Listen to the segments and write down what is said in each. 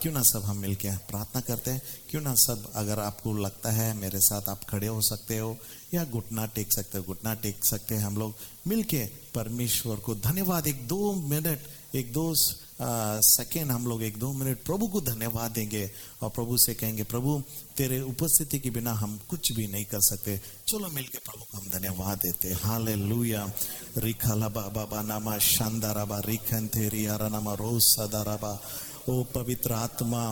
क्यों ना सब हम मिलके प्रार्थना करते हैं। क्यों ना सब, अगर आपको लगता है मेरे साथ आप खड़े हो सकते हो या घुटना टेक सकते हो, घुटना टेक सकते हैं। हम लोग मिलके परमेश्वर को धन्यवाद, एक दो मिनट, एक दो सेकेंड, हम लोग एक दो मिनट प्रभु को धन्यवाद देंगे और प्रभु से कहेंगे प्रभु तेरे उपस्थिति के बिना हम कुछ भी नहीं कर सकते। चलो मिलके प्रभु को हम धन्यवाद देते हैं। हालेलुया। रिखाला बाबा नामा शांदाराबा रिखंथेरी आरानामा रोज सदाराबा। ओ पवित्र आत्मा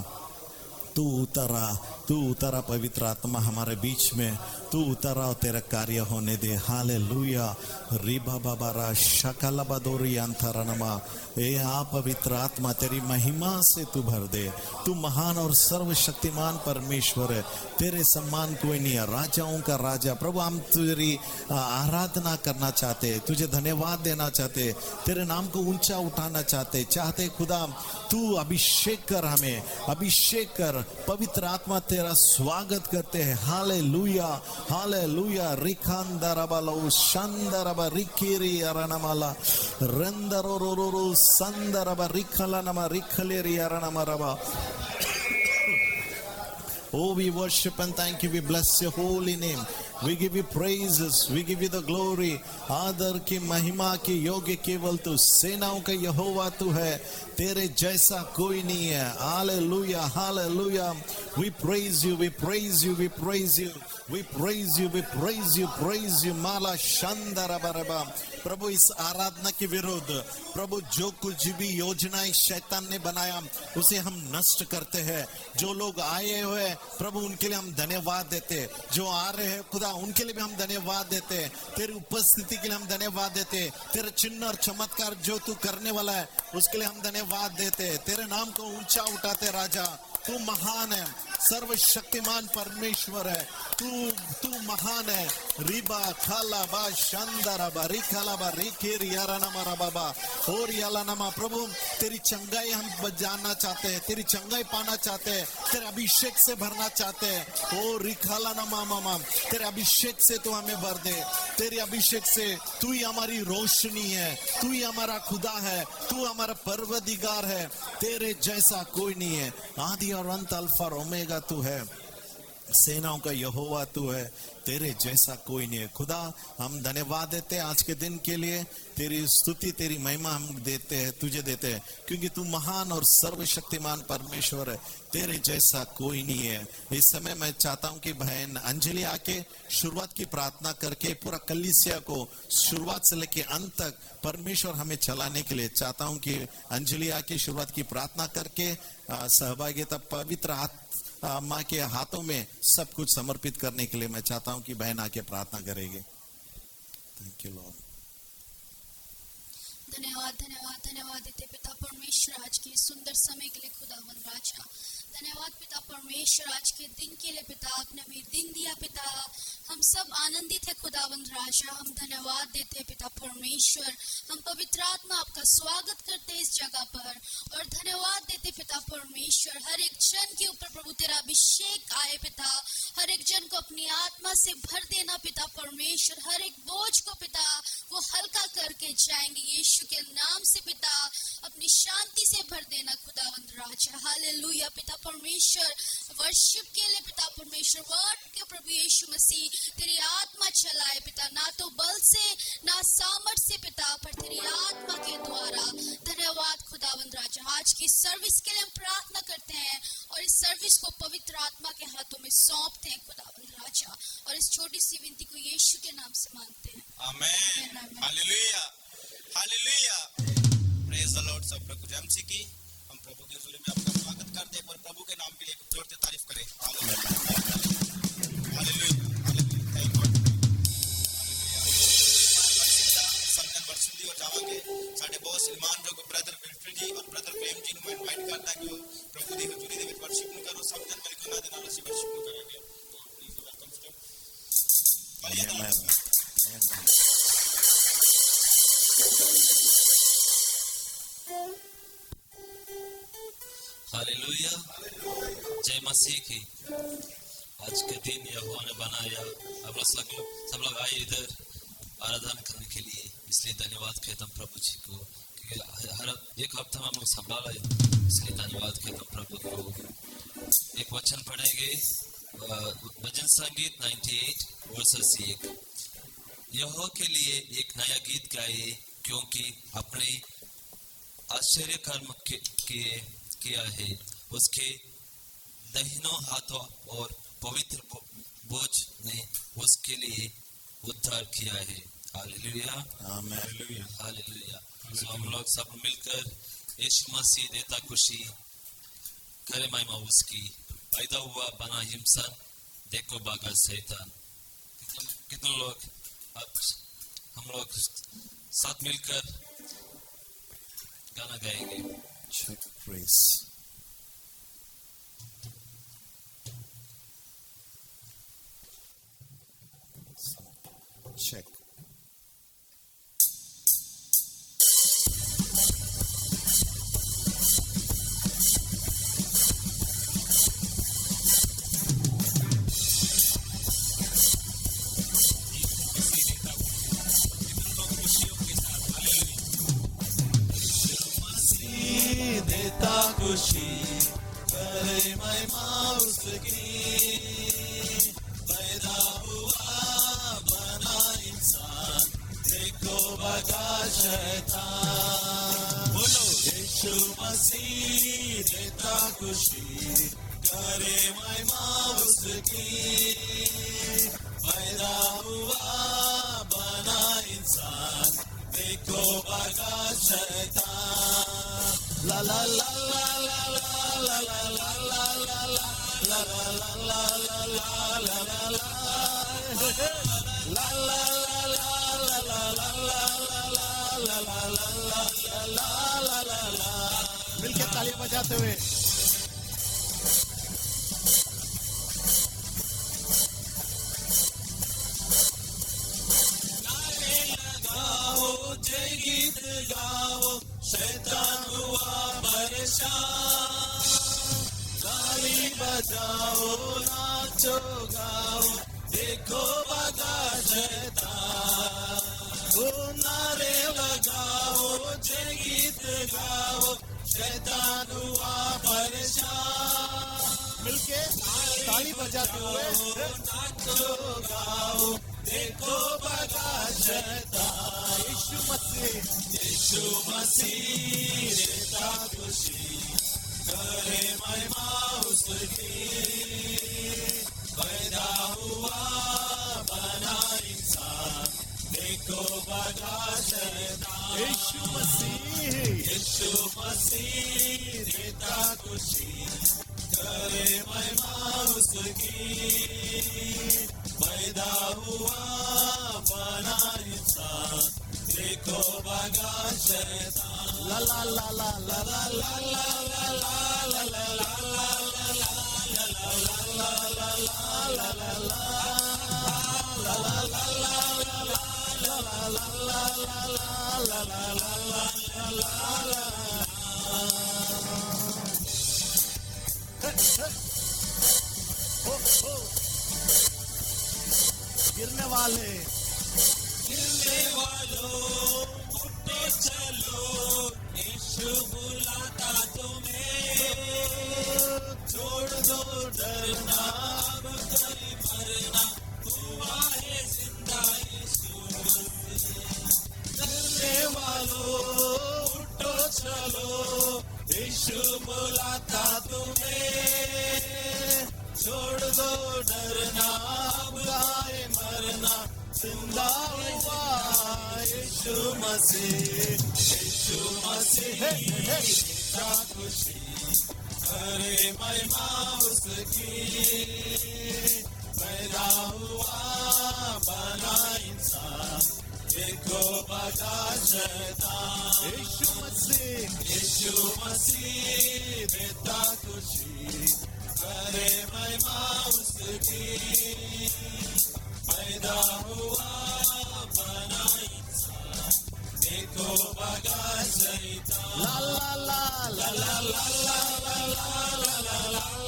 तू उतरा पवित्र आत्मा हमारे बीच में, तू उतरा और तेरा कार्य होने दे। हालेलुया। रिबा बाबारा शकला बदोरी अंतरनमा। ए आ पवित्र आत्मा तेरी महिमा से तू भर दे। तू महान और सर्वशक्तिमान परमेश्वर है, तेरे सम्मान कोई नहीं है, राजाओं का राजा। प्रभु हम तेरी आराधना करना चाहते, तुझे धन्यवाद देना चाहते, तेरे नाम को ऊंचा उठाना चाहते खुदा तू अभिषेक कर, हमें अभिषेक कर। पवित्र आत्मा तेरा स्वागत करते हैं। Hallelujah hallelujah. रिखांदरबलो शांदरब रिकिरी अरणमाला रंदरोरोरो संदरब रिखलनमा रिखलेरी अरणमरबा। Oh, we worship and thank you. We bless your holy name. We give you praises. We give you the glory. आदर की महिमा की योग्य केवल तू, सेनाओं का यहोवा तू है, तेरे जैसा कोई नहीं है। Hallelujah hallelujah. We praise you, we praise you, we praise you, we praise you, we praise you, praise you। माला शांदरबरबा। प्रभु इस आराधना के विरुद्ध प्रभु जो कुछ भी योजनाएं शैतान ने बनाया उसे हम नष्ट करते हैं। जो लोग आए हुए प्रभु उनके लिए हम धन्यवाद देते, जो आ रहे हैं खुदा उनके लिए भी हम धन्यवाद देते, तेरी उपस्थिति के लिए हम धन्यवाद देते, तेरे चिन्ह और चमत्कार जो तू करने वाला है उसके लिए हम धन्यवाद देते, तेरे नाम को ऊंचा उठाते। राजा तू महान है, सर्वशक्तिमान परमेश्वर है, तू महान है। रिबा खाला बा शानदारा बा रिखाला बा रिकेरी यारानामा रबाबा और यालानामा। प्रभु तेरी चंगाई हम जानना चाहते हैं, तेरी चंगाई पाना चाहते हैं, तेरे अभिषेक से भरना चाहते हैं। ओ रिखाला नामा मामा, तेरे अभिषेक से तू हमें भर दे, तेरे अभिषेक से तू ही हमारी रोशनी है, तू ही हमारा खुदा है, तू हमारा परवदिगार है, तेरे जैसा कोई नहीं है। आदि और अंत अल्फा और ओमेगा तू है, सेनाओं का यहोवा तू है, तेरे जैसा कोई नहीं है। खुदा हम धन्यवाद देते हैं आज के दिन के लिए, तेरी स्तुति तेरी महिमा हम देते हैं, तुझे देते हैं, क्योंकि तू महान और सर्वशक्तिमान परमेश्वर है, तेरे जैसा कोई नहीं है। इस समय मैं चाहता हूं कि बहन अंजलि आके शुरुआत की प्रार्थना करके पूरा कलीसिया को शुरुआत से लेके अंत तक परमेश्वर हमें चलाने के लिए चाहता हूं कि अंजलि आके शुरुआत की प्रार्थना करके सहभागिता पवित्र माँ के हाथों में सब कुछ समर्पित करने के लिए मैं चाहता हूं कि बहन आके प्रार्थना करेगी। Thank you Lord. धन्यवाद धन्यवाद धन्यवाद देते पिता परमेश्वर आज के सुंदर समय के लिए खुदावंद राजा। धन्यवाद पिता परमेश्वर आज के दिन के लिए पिता, आपने भी दिन दिया पिता, हम सब आनंदित है खुदावंद राजा। हम धन्यवाद देते हैं पिता परमेश्वर, हम पवित्र आत्मा आपका स्वागत करते हैं इस जगह पर और धन्यवाद देते पिता परमेश्वर। हर एक जन के ऊपर प्रभु तेरा अभिषेक आए पिता, हर एक जन को अपनी आत्मा से भर देना पिता परमेश्वर, हर एक बोझ को पिता वो हल्का करके जाएंगे यीशु के नाम से पिता, अपनी शांति से भर देना खुदावंद राजा। हालेलुया पिता परमेश्वर। वर्शिप के लिए पिता परमेश्वर, वर्ड के प्रभु यीशु मसीह तेरी आत्मा चलाए पिता, ना तो बल से ना सामर्थ से पिता, पर तेरी आत्मा के द्वारा। धन्यवाद खुदावंद राजा। आज की सर्विस के लिए हम प्रार्थना करते हैं और इस सर्विस को पवित्र आत्मा के हाथों में सौंपते हैं खुदावंद राजा, और इस छोटी सी विनती को यीशु के नाम से मांगते हैं। आमीन। Hallelujah hallelujah. Praise the Lord. सब प्रभु जमसी की हम प्रभु के हुजूर में आपका स्वागत करते हैं, पर प्रभु के नाम के लिए जोर से तारीफ करें। Hallelujah hallelujah. Thank God. संतन बरसिंदी और जावांगे साडे बहुत सलमान जो ब्रदर विल्फ्रेड जी और ब्रदर प्रेम जी ਨੂੰ ਇਨਵਾਈਟ ਕਰਦਾ ਕਿ ਉਹ ਪ੍ਰਭੂ ਦੀ ਹਜ਼ੂਰੀ ਦੇ ਵਿੱਚ ਵਰਸ਼ਿਪ ਨੂੰ ਕਰੋ। ਸੰਤਨ ਮਿਲ ਕੇ ਉਹਨਾਂ ਦੇ ਨਾਲ ਅਸੀਂ ਵਰਸ਼ਿਪ ਨੂੰ ਕਰਾਂਗੇ। Please welcome step. हालेलुया। जय मसीह की। आज के दिन यहोवा ने बनाया, अब सब लोग आए इधर आराधना करने के लिए, इसलिए धन्यवाद कहता हूँ प्रभु जी को कि क्योंकि हर एक हफ्ता में हम लोग संभाला है, इसलिए धन्यवाद कहता हूँ प्रभु को। एक वचन पढ़ेंगे भजन संगीत 98 वर्सेस 1। यहोवा के लिए एक नया गीत गाए, क्योंकि अपने आश्चर्य कर्म किया है। उसके दाहिनों हाथों और पवित्र बोझ ने उसके लिए उद्धार किया है। हालेलुया, आमेन। हालेलुया। तो हम लोग सब मिलकर यीशु मसीह देता खुशी करे महिमा उसकी। पैदा हुआ बना हिंसन, देखो भागा शैतान। कितने लोग हम लोग साथ मिलकर गाना गाएंगे। Check praise. Check. देता खुशी करे महिमा उसकी, पैदा हुआ बना इंसान, देखो भगा शैतान। बोलो यीशु मसीह देता खुशी करे महिमा उसकी, पैदा हुआ बना इंसान, देखो भगा शैतान। La la la la la la la la la la la la la la la la la la. मिलके तालियां बजाते हुए नारे लगाओ, जय गीत गाओ, शैतान हुआ परेशान। ताली बजाओ, नाचो गाओ, देखो भगा शैतान। ओ नारे लगाओ, जय गीत गाओ, शैतान हुआ परेशान। मिलके ताली बजाते हुए नाचो गाओ, देखो भगा शैतान। यीशु मसीह देता खुशी करे महिमा उसकी, पैदा हुआ बना इंसान, देखो भगा शैतान। यीशु मसीह देता खुशी करे महिमा उसकी, पैदा हुआ बना इंसान, देखो भगा शैतान। ला ला ला ला ला ला ला ला ला ला ला गिरने वालों उठो चलो, यीशु बुलाता तुम्हें। छोड़ दो डरना, अब कहीं मरना, हुआ है जिंदा यीशु मसीह। गिरने वालों उठो चलो, यीशु बुलाता तुम्हें। छोड़ दो डरना, अब कहीं मरना, जिंदा हुआ यीशु मसीह देता खुशी करे महिमा उसकी, पैदा हुआ बना इंसान, देखो भगा शैतान। यीशु मसीह देता खुशी करे महिमा उसकी, पैदा हुआ बना इंसान, देखो भगा शैतान। ला ला ला ला ला ला ला ला ला ला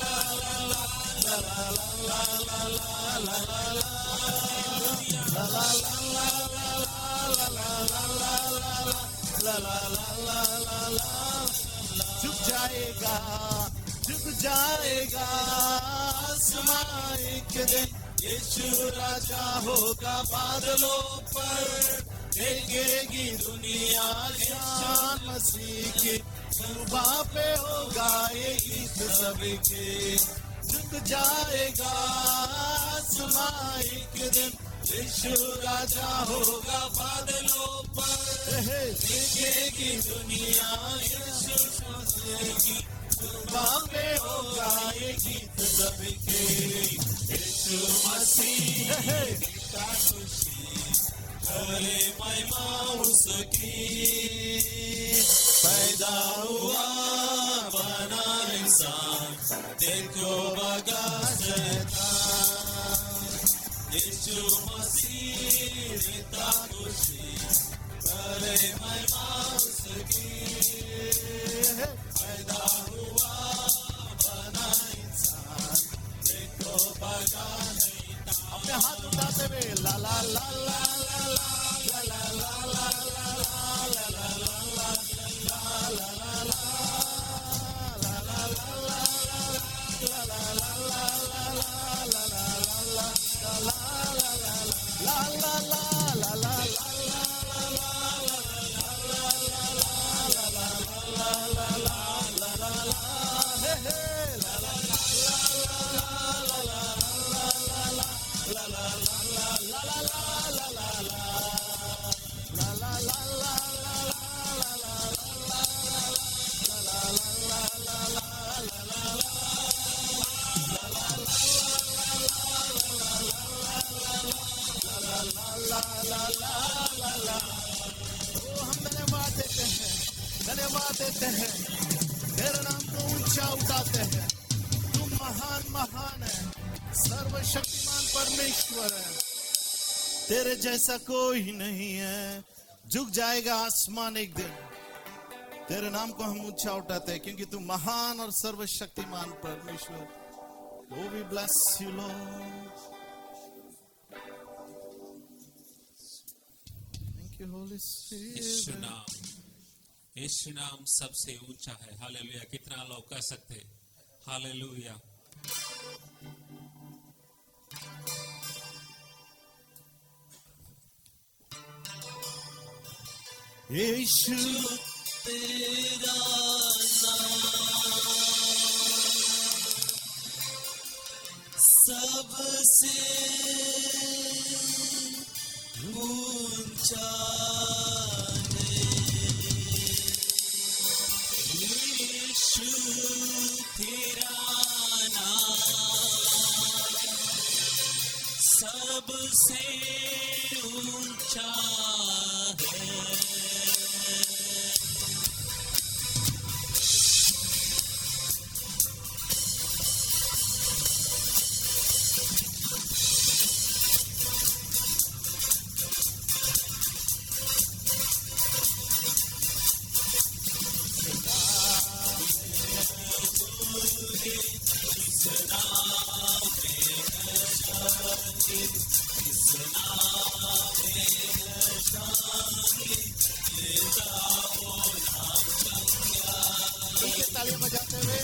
ला ला ला ला जाएगा, झुक जाएगा आसमां एक दिन। यीशु राजा होगा बादलों पर, देखेगी दुनिया शान मसीह की। सुबह पे होगा ये गीत सबके, झुक जाएगा आसमां एक दिन। यीशु राजा होगा बादलों पर, देखेगी दुनिया यीशु मसीह की। सुबह पे होगा ये गीत सबके, यीशु मसीह का खुशी करे महिमा उसकी। पैदा हुआ बना इंसान, देखो बगा शैतान। यीशु मसीह देता खुशी करे महिमा उसकी। पैदा हुआ बना इंसान, देखो बगा नहीं था। अपने हाथ उठाते हुए ला ला ला ला ला ला ला ला ला ला धन्यवाद देते हैं, तेरे नाम को ऊंचा उठाते हैं। तू महान महान है, सर्वशक्तिमान परमेश्वर है, तेरे जैसा कोई नहीं है। झुक जाएगा आसमान एक दिन, तेरे नाम को हम ऊंचा उठाते हैं क्योंकि तू महान और सर्वशक्तिमान परमेश्वर। Oh, we bless you, Lord. Thank you, Holy Spirit. यीशु नाम सबसे ऊंचा है। हालेलुया। कितना लोग कह सकते हैं हालेलुया। यीशु तेरा नाम सबसे ऊंचा है। यीशु तेरा नाम सबसे ऊंचा है। ताली बजाते हुए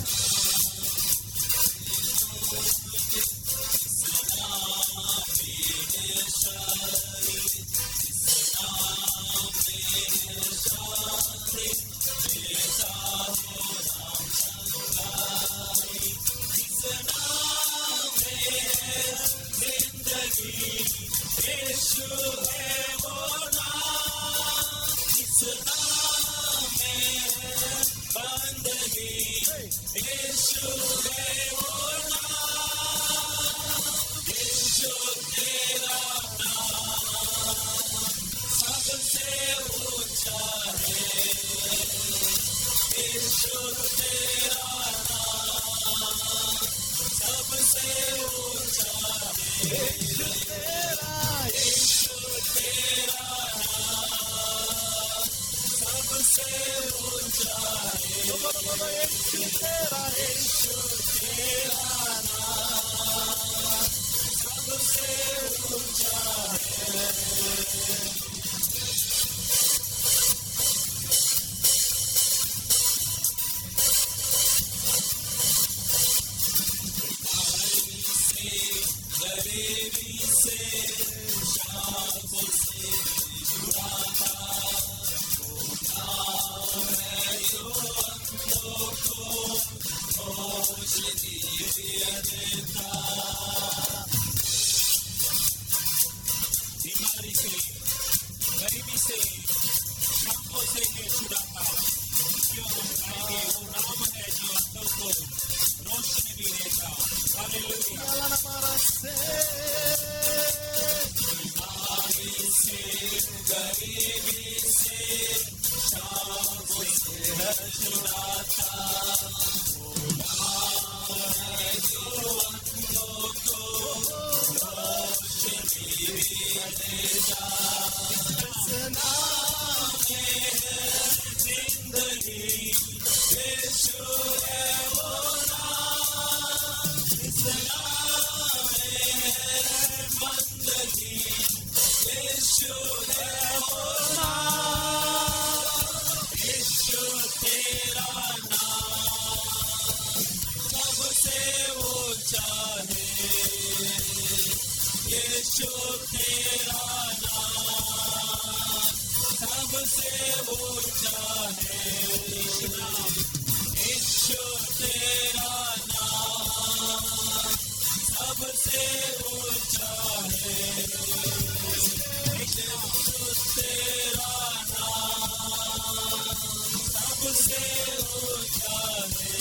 बीमारी से, गरीबी से, शापों से है छुड़ाता। क्यों हम गाएंगे? वो नाम है जो अंधों को रोशनी भी देता। हालेलुया। बीमारी से, गरीबी से, शापों से है छुड़ाता। वो नाम है जो अंधों को रोशनी भी देता। इस नाम में है जिंदगी, यीशु है वो नाम। इस नाम में है बंदगी, यीशु है वो नाम। यीशु तेरा नाम सबसे ऊंचा है। यीशु तेरा नाम सबसे ऊंचा है। यीशु तेरा नाम सबसे ऊंचा है। यीशु तेरा नाम सबसे ऊंचा है।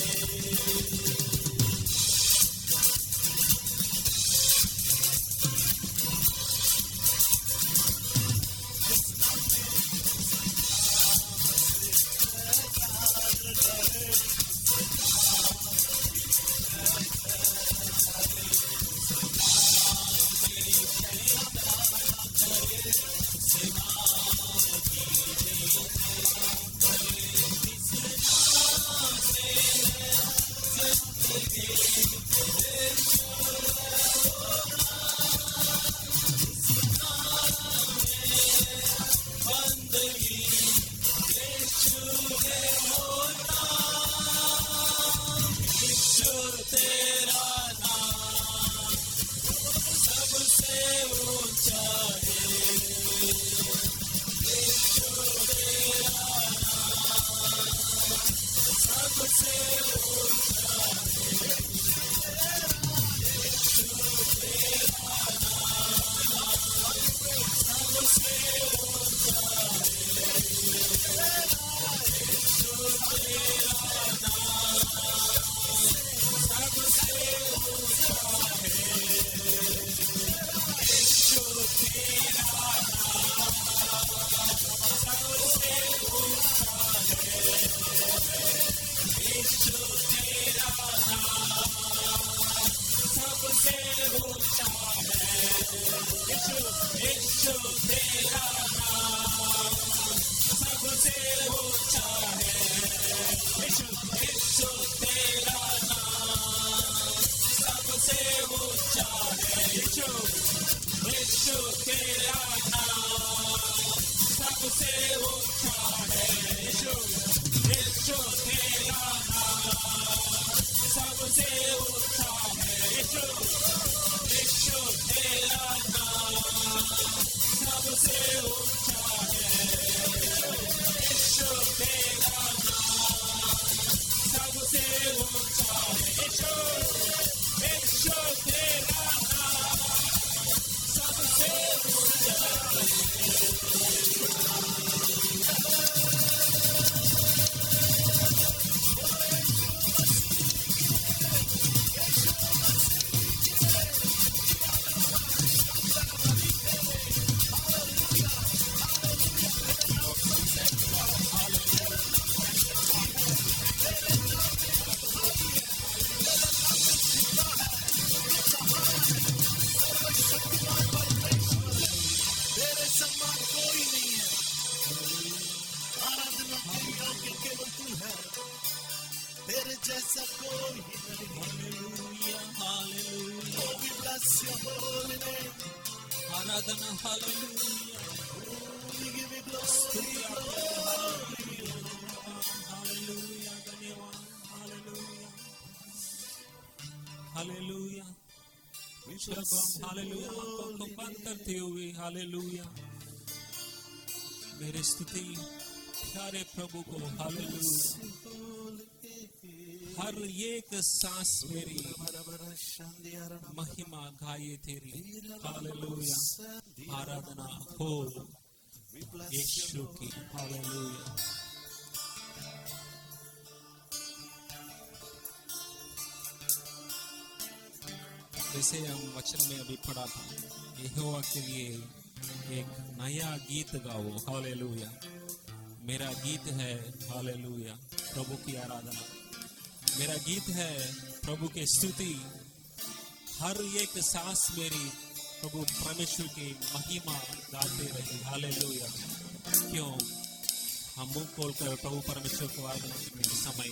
जैसा कोई hallelujah hallelujah Oh, we bless your holy name. Aradhana hallelujah We give you glory. Hallelujah धन्यवाद हालेलुया हालेलुया जब हम हालेलुया आंखों को बंद करते हुए हालेलुया मेरे स्तुति प्यारे प्रभु को हालेलुया हर एक सांस मेरी महिमा गाये तेरी हालेलुया आराधना हो यीशु की हालेलुया। जैसे हम वचन में अभी पढ़ा था यहोवा के लिए एक नया गीत गाओ हालेलुया। मेरा गीत है हालेलुया प्रभु की आराधना, मेरा गीत है प्रभु की स्तुति। हर एक सांस मेरी प्रभु परमेश्वर की महिमा गाते रहे हालेलुया। क्यों हम मुंह खोलकर प्रभु परमेश्वर को आराधना करने के समय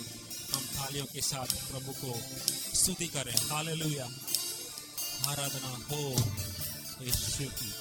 हम थालियों के साथ प्रभु को स्तुति करें हालेलुया। आराधना हो यीशु की।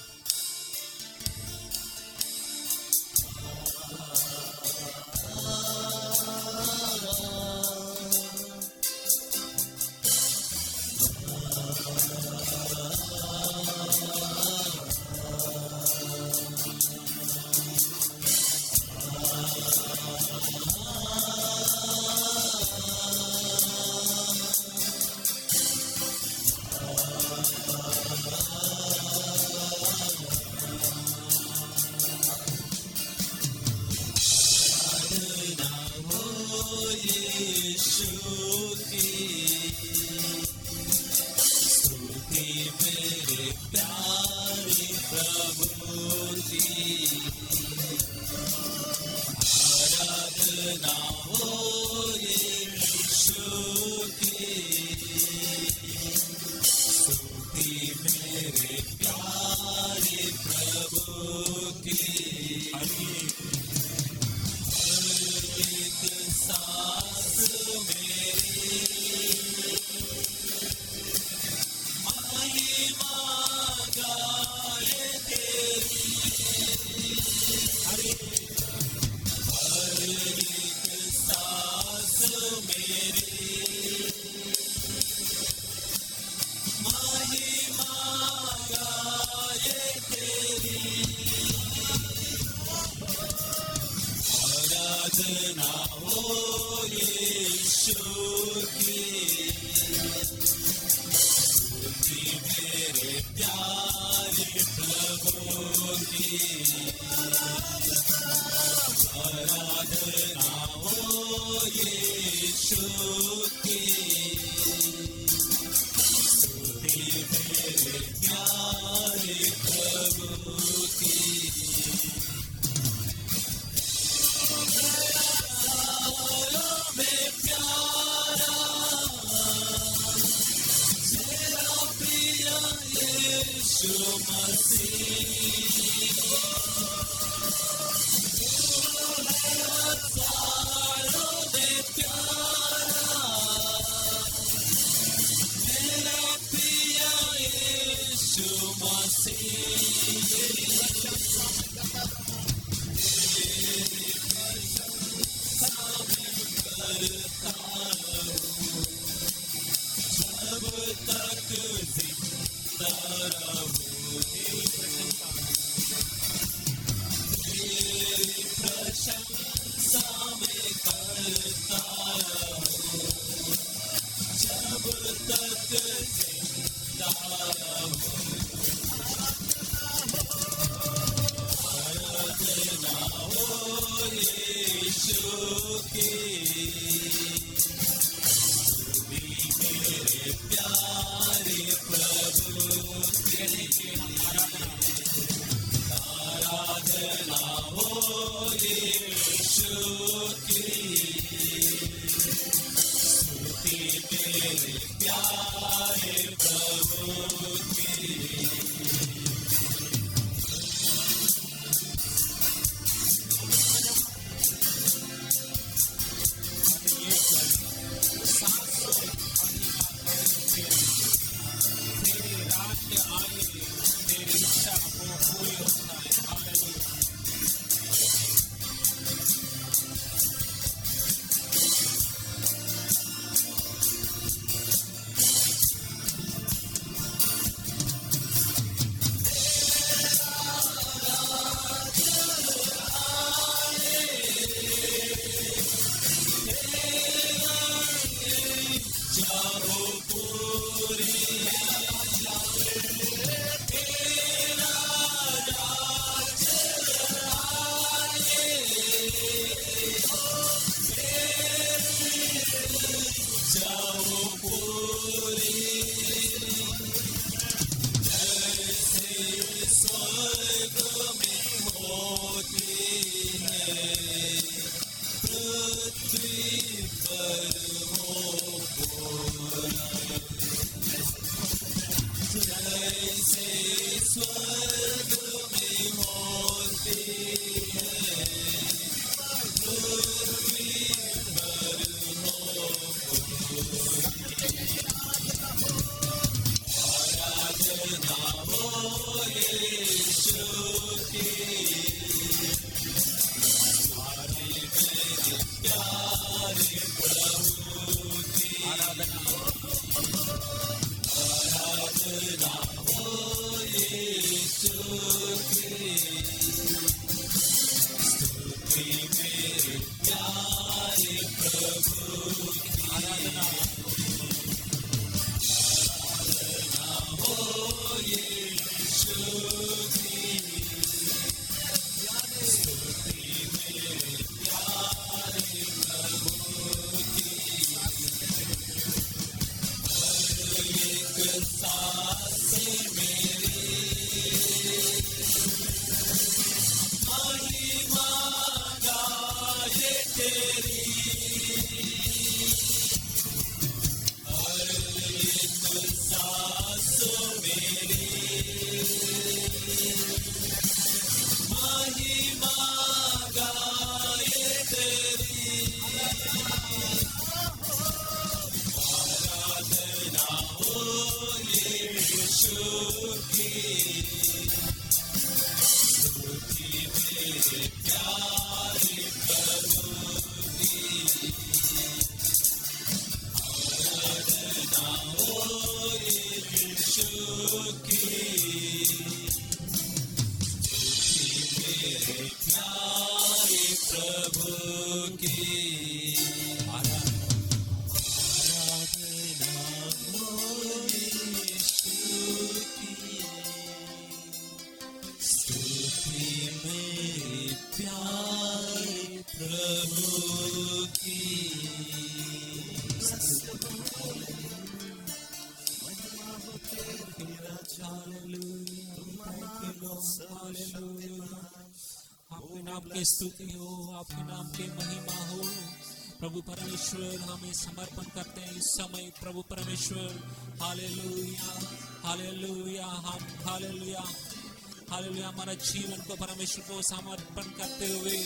आपके नाम की स्तुति हो, आपके नाम की महिमा हो। प्रभु परमेश्वर हमें समर्पण करते हैं इस समय प्रभु परमेश्वर। हालेलुया हालेलुया हम हालेलुया हालेलुया हमारा जीवन को परमेश्वर को समर्पण करते हुए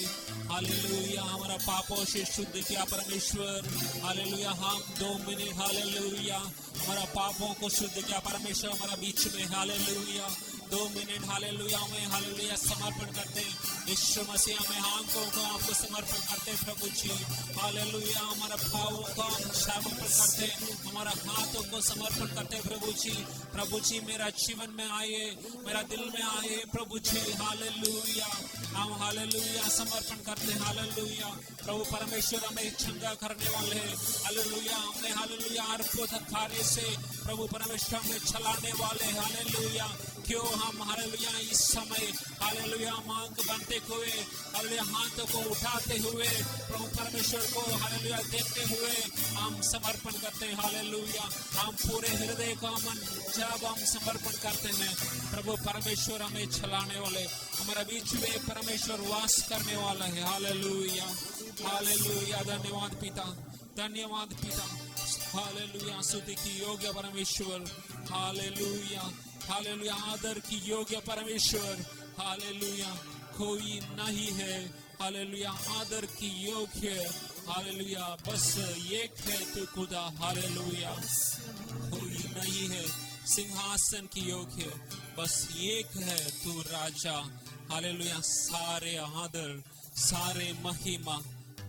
हालेलुया हमारा पापों से शुद्ध किया परमेश्वर। हालेलुया हम 2 मिनट हालेलुया हमारा पापों को शुद्ध किया परमेश्वर हमारा बीच में। हालेलुया 2 मिनट हालेलुया में हालेलुया समर्पण करते हैं यीशु मसीह में आंखों को आपको समर्पण करते हैं प्रभु जी। हालेलुया हमारा भावों को हम समर्पण करते हैं, हमारा हाथों को समर्पण करते हैं प्रभु जी। प्रभु जी मेरा जीवन में आए, मेरा दिल में आए प्रभु जी। हालेलुया हम हालेलुया समर्पण करते हैं। हालेलुया प्रभु परमेश्वर हमें चंगा करने वाले हैं। हालेलुया हमने हालेलुया अद्भुत कार्य से प्रभु परमेश्वर हमें चलाने वाले। हालेलुया क्यों हम हालेलुया इस समय हालेलुया आंख बनते हुए हालेलुया हाथों को उठाते हुए प्रभु परमेश्वर को हालेलुया देखते हुए हम समर्पण करते हैं। हालेलुया हम पूरे हृदय को मन जब हम समर्पण करते हैं प्रभु परमेश्वर हमें चलाने वाले, हमारा बीच में परमेश्वर वास करने वाला है। हालेलुया हालेलुया धन्यवाद पिता, धन्यवाद पिता। हालेलुया स्तुति की योग्य परमेश्वर। हालेलुया हालेलुया आदर की योग्य परमेश्वर। हालेलुया कोई नहीं है हालेलुया आदर की योग्य। हालेलुया बस एक है तू खुदा। हालेलुया कोई नहीं है सिंहासन की योग्य, बस एक है तू राजा। हालेलुया सारे आदर सारे महिमा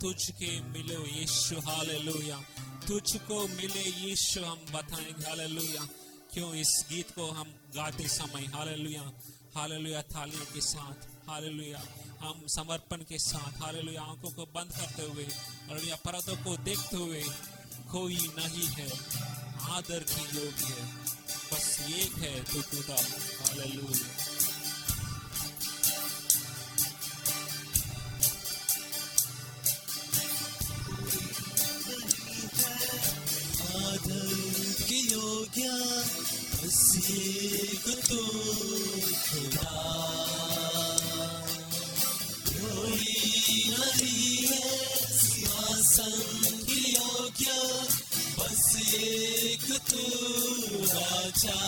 तुझके मिले यीशु। हालेलुया तुझको मिले यीशु हम बताएंगे। हालेलुया क्यों इस गीत को हम गाते समय हालेलुया हालेलुया थालियों के साथ हालेलुया हम समर्पण के साथ हालेलुया आंखों को बंद करते हुए हालेलुया पर्दों को देखते हुए कोई नहीं है आदर की योग्य, बस एक है तू खुदा। हालेलुया योग्य बस एक तू खुदा, कोई नहीं है सिंहासन की योग्य, बस एक तू राजा।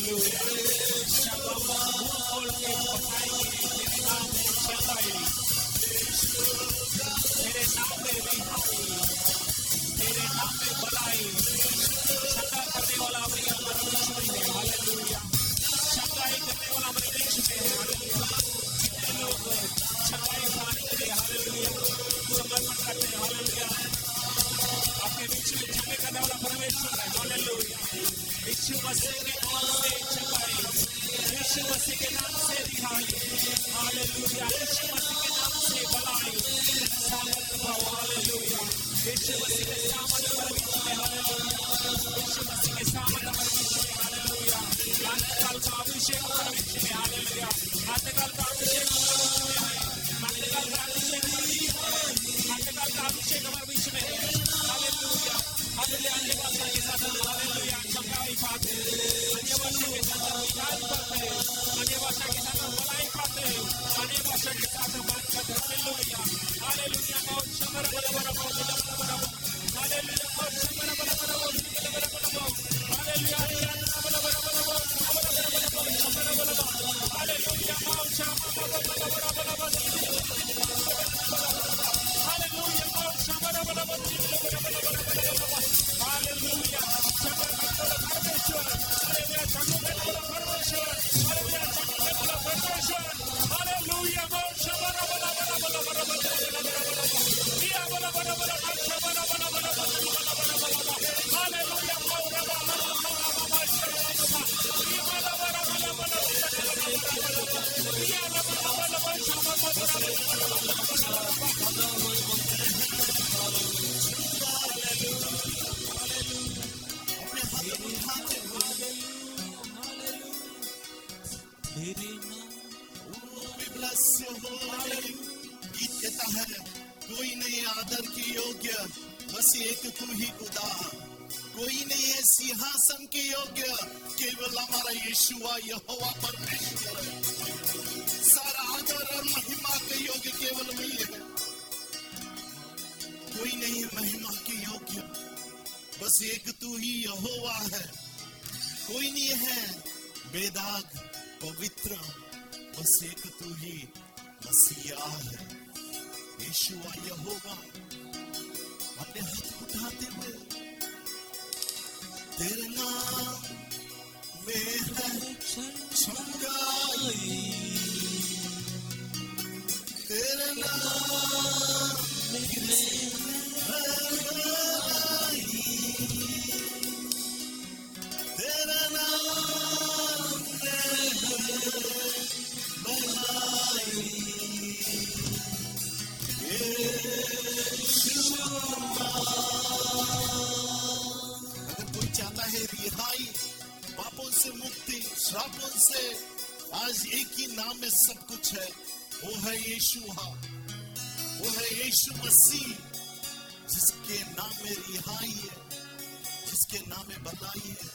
Hallelujah. परमेश्वर हालेलुया मोशा बरा बरा बरा बरा बरा बरा या बरा बरा बरा मोशा बरा बरा बरा बरा हालेलुया मोरा बरा We bless your holy name. गीत कहता है कोई नहीं आदर के योग्य बस एक तू ही खुदा, कोई नहीं है सिंहासन के योग्य केवल हमारा यीशुआ यहोवा परमेश्वर है। सारा आदर और महिमा के योग्य केवल वही है। कोई नहीं है महिमा के योग्य बस एक तू ही यहोवा है। कोई नहीं है बेदाग पवित्र बस एक तू ही मसीहा है। यीशुआ यहोवा अपने हाथ उठाते हुए तेरे नाम में है चंगाई, तेरे नाम में है भलाई, तेरे नाम में है भलाई। अगर कोई चाहता है रिहाई, पापों से मुक्ति, श्रापों से, आज एक ही नाम में सब कुछ है, वो है यीशुआ, वो है यीशु मसीह, जिसके नाम में रिहाई है, जिसके नाम में भलाई है,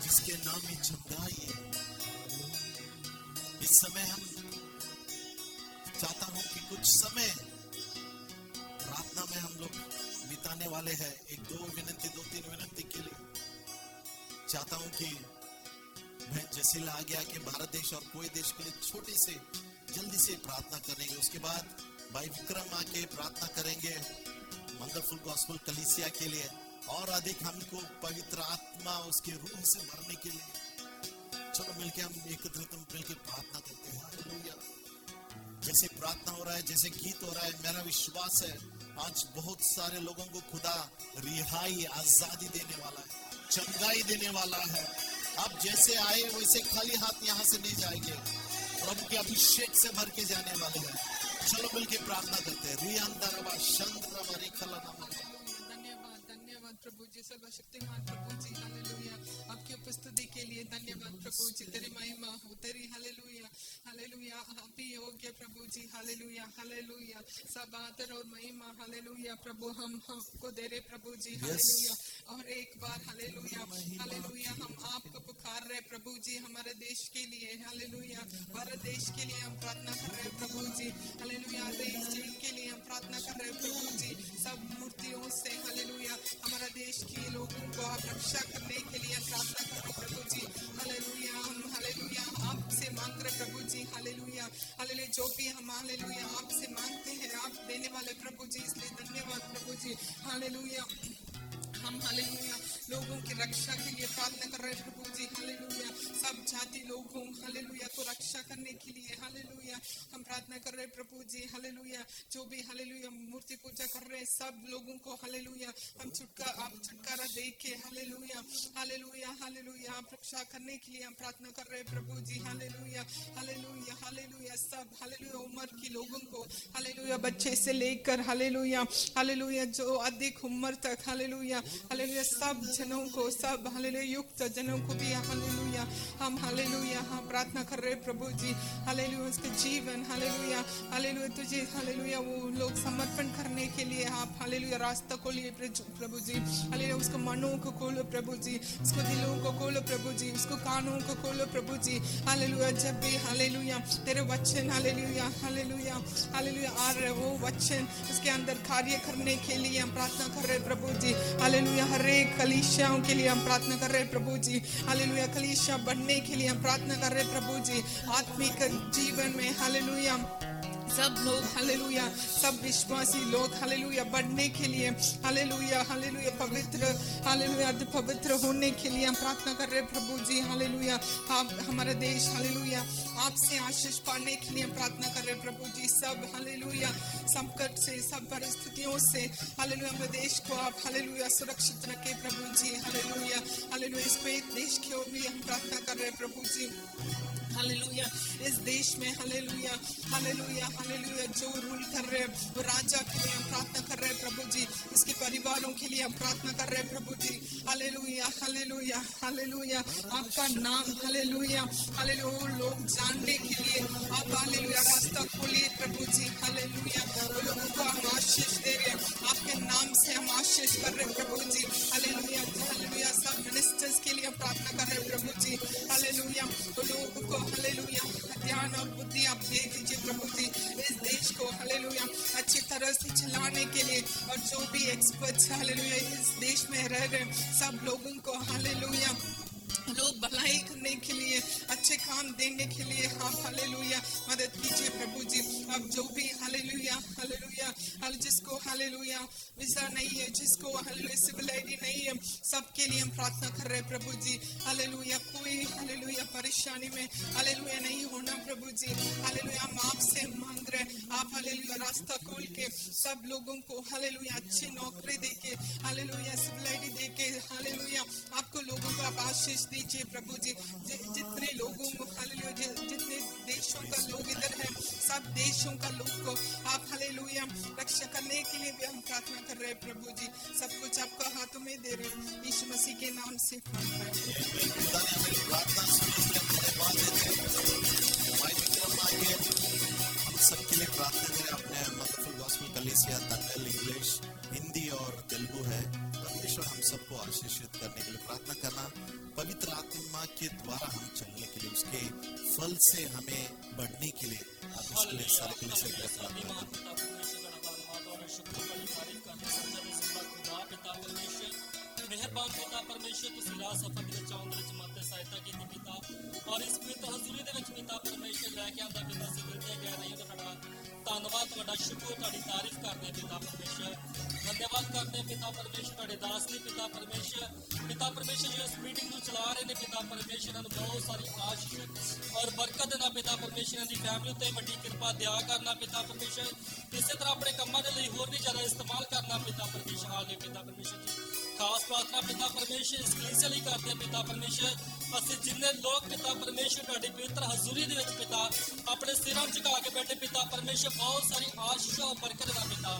जिसके नाम में चंगाई है। इस समय हम चाहता हूं कि कुछ समय प्रार्थना में हम लोग बिताने वाले हैं। एक दो तीन विनंती के लिए चाहता हूं कि मैं जैसीला आ गया कि भारत देश और कोई देश के लिए छोटे से जल्दी से प्रार्थना करेंगे। उसके बाद भाई विक्रम आके प्रार्थना करेंगे वंडरफुल गॉस्पेल कलीसिया के लिए, और अधिक हमको पवित्र आत्मा उसके रूह से भरने के लिए। चलो मिलके हम एकत्रित मिलके प्रार्थना करते हैं। हालेलुया। जैसे प्रार्थना हो रहा है, जैसे गीत हो रहा है, मेरा विश्वास है आज बहुत सारे लोगों को खुदा रिहाई, आजादी देने वाला है, चंगाई देने वाला है। आप जैसे आए वैसे खाली हाथ यहाँ से नहीं जाएंगे, प्रभु के अभिषेक से भर के जाने वाले हैं। चलो मिलके प्रार्थना करते हैं। रियांदरबा शंद्रबा रिखलनामा। धन्यवाद धन्यवाद प्रभु जी, सर्वशक्तिमान प्रभु जी, हालेलुया। आपकी उपस्थिति के लिए धन्यवाद प्रभु जी, तेरी महिमा हो, तेरी हालेलुया हालेलुया। आप ही योग्य प्रभु जी, हालेलुया हालेलुया। सब आदर और महिमा हालेलुया प्रभु हमको दे रहे प्रभु जी, हालेलुया। और एक बार हालेलुया हालेलुया हम आपको पुकार रहे प्रभु जी, हमारे देश के लिए हालेलुया, भारत देश के लिए हम प्रार्थना कर रहे प्रभु जी, हालेलुया। देश के लिए हम प्रार्थना कर रहे प्रभु जी, सब मूर्तियों से हालेलुया हमारा देश के लोगों को आप रक्षा करने के लिए प्रार्थना कर रहे प्रभु जी, हालेलुया। हम हालेलुया आपसे मांग रहे प्रभु जी, हालेलुया हालेलुया। जो भी हम हालेलुया आपसे मांगते हैं आप देने वाले प्रभु जी, इसलिए धन्यवाद प्रभु जी, हालेलुया। हम हालेलुया लोगों की रक्षा के लिए प्रार्थना कर रहे प्रभु जी, हालेलुया। सब जाति लोगों हालेलुया को रक्षा करने के लिए हालेलुया हम प्रार्थना कर रहे प्रभु जी, हालेलुया। जो भी हालेलुया मूर्ति पूजा कर रहे सब लोगों को हालेलुया हम छुटकारा दे के हालेलुया हालेलुया हालेलुया आप रक्षा करने के लिए हम प्रार्थना कर रहे प्रभु जी, हालेलुया हालेलुया हालेलुया। सब हालेलुया उम्र के लोगों को हालेलुया, बच्चे से लेकर हालेलुया हालेलुया जो अधिक उम्र तक हालेलुया हालेलुया, सब जनों को, सब हालेलुया युक्त जनों को भी हालेलुया हम हालेलुया हम प्रार्थना कर रहे प्रभु जी, हालेलुया। उसके जीवन हालेलुया हालेलुया तुझे हालेलुया वो लोग समर्पण करने के लिए आप हालेलुया रास्ता खोलिए प्रभु जी, हालेलुया। उसको मनों को खोलो प्रभु जी, उसको दिलों को खोलो प्रभु जी, उसको कानों को खोलो प्रभु जी, हालेलुया। जब भी हालेलुया तेरे वचन हालेलुया हालेलुया हालेलुया आ रहे वो वचन उसके अंदर कार्य करने के लिए हम प्रार्थना कर रहे प्रभु जी, हालेलुया। हर एक कलीसियाओं के लिए हम प्रार्थना कर रहे प्रभु जी, हालेलुया। कलीसिया बढ़ने के लिए हम प्रार्थना कर रहे प्रभु जी, आत्मिक जीवन में हालेलुया सब लोग हालेलुया, सब विश्वासी लोग हालेलुया बढ़ने के लिए हालेलुया हालेलुया पवित्र हालेलुया अर्ध पवित्र होने के लिए हम प्रार्थना कर रहे हैं प्रभु जी हालेलुया। आप हमारा देश हालेलुया आपसे आशीष पाने के लिए हम प्रार्थना कर रहे हैं प्रभु जी। सब हालेलुया संकट से सब परिस्थितियों से हालेलुया हमारे देश को आप हालेलुया सुरक्षित रखें प्रभु जी हालेलुया हालेलुया। इस पे देश की ओर भी हम प्रार्थना कर रहे हैं प्रभु जी हालेलुया। इस देश में हालेलुया हालेलुया हालेलुया जो रूल कर रहे हैं वो राजा के लिए हम प्रार्थना कर रहे हैं प्रभु जी। इसके परिवारों के लिए हम प्रार्थना कर रहे हैं प्रभु जी हालेलुया हालेलुया हालेलुया। आपका नाम हालेलुया हालेलुया लोग जानने के लिए आप हालेलुया रास्ता खोलिए प्रभु जी हालेलुया। वो लोगों को हम आशीष दे रहे हैं, आपके नाम से हम आशीष कर रहे हैं प्रभु जी हालेलुया हालेलुया। सब मिनिस्टर्स के लिए हम प्रार्थना कर रहे हैं प्रभु जी हालेलुया। वो लोगों को हालेलुया ध्यान और बुद्धि आप दे दीजिए प्रभु जी इस देश को हालेलुया अच्छी तरह से चलाने के लिए। और जो भी एक्सपर्ट्स हालेलुया इस देश में रह रहे सब लोगों को हालेलुया लोग भलाई करने के लिए अच्छे काम देने के लिए आप हालेलुया मदद कीजिए प्रभु जी। अब जो भी हालेलुया हालेलुया जिसको हालेलुया वीजा नहीं है, जिसको हालेलुया सिविल आईडी नहीं है, सबके लिए हम प्रार्थना कर रहे हैं प्रभु जी हालेलुया। कोई हालेलुया परेशानी में हालेलुया नहीं होना प्रभु जी हालेलुया। हम आपसे मांग रहे हैं आप हालेलुया रास्ता खोल के सब लोगों को हालेलुया अच्छी नौकरी देके हालेलुया सिविल आईडी देके हालेलुया आपको लोगों को आप आशीष दीजिए प्रभु जी। जितने लोगों को हालेलुया जितने देशों का लोग इधर है सब देशों का लोग को आप हालेलुया रक्षा करने के लिए भी हम प्रार्थना कर रहे हैं प्रभु जी। सब कुछ आपका हाथों में दे रहे हैं यीशु मसीह के नाम से प्रार्थना सबके लिए प्रार्थना करें। अपने मदरफुल गॉस्पेल कलीसिया तमिल इंग्लिश हिंदी और तेलुगु है। परमेश्वर हम सबको आशीषित करने के लिए प्रार्थना करना, पवित्र आत्मा के द्वारा हम चलने के लिए उसके फल से हमें बढ़ने के लिए आप उसके लिए सारे के लिए प्रार्थना मेहरबान पिता परमेश्वर तुसी राह सफर दे चाउं दे विच मते सहायता कीती पिता और इस पवित्र हजूरी दे विच पिता परमेश्वर लैके आंदा पिता सी दिते गए नहीं तो तुहाडा धन्यवाद तुहाडा शुक्र तुहाडी तारीफ करदे पिता परमेश्वर धन्यवाद करदे पिता परमेश्वर तुहाडे दास ने पिता परमेश्वर जो इस मीटिंग नु चला रहे ने पिता परमेश्वर नु बहुत सारी आशीष और बरकत देना पिता परमेश्वर दी फैमिली ते बड़ी कृपा दया करना पिता परमेश्वर इसे तरह अपने कम्मां दे लई होर भी ज्यादा इस्तेमाल करना पिता परमेश्वर हाले पिता परमेश्वर जी। खास प्रार्थना पिता परमेश्वर इस कलीसिया ਲਈ ਕਰਦੇ ਪਿਤਾ परमेश्वर ਅਸੀਂ जिन्ने लोग पिता परमेश्वर ਤੁਹਾਡੀ ਪਵਿੱਤਰ ਹਜ਼ੂਰੀ ਦੇ ਵਿੱਚ ਪਿਤਾ ਆਪਣੇ ਸਿਰਾਂ ਝੁਕਾ ਕੇ ਬੈਠੇ ਪਿਤਾ परमेश्वर बहुत सारी आशीष और बरकत ਦਾ पिता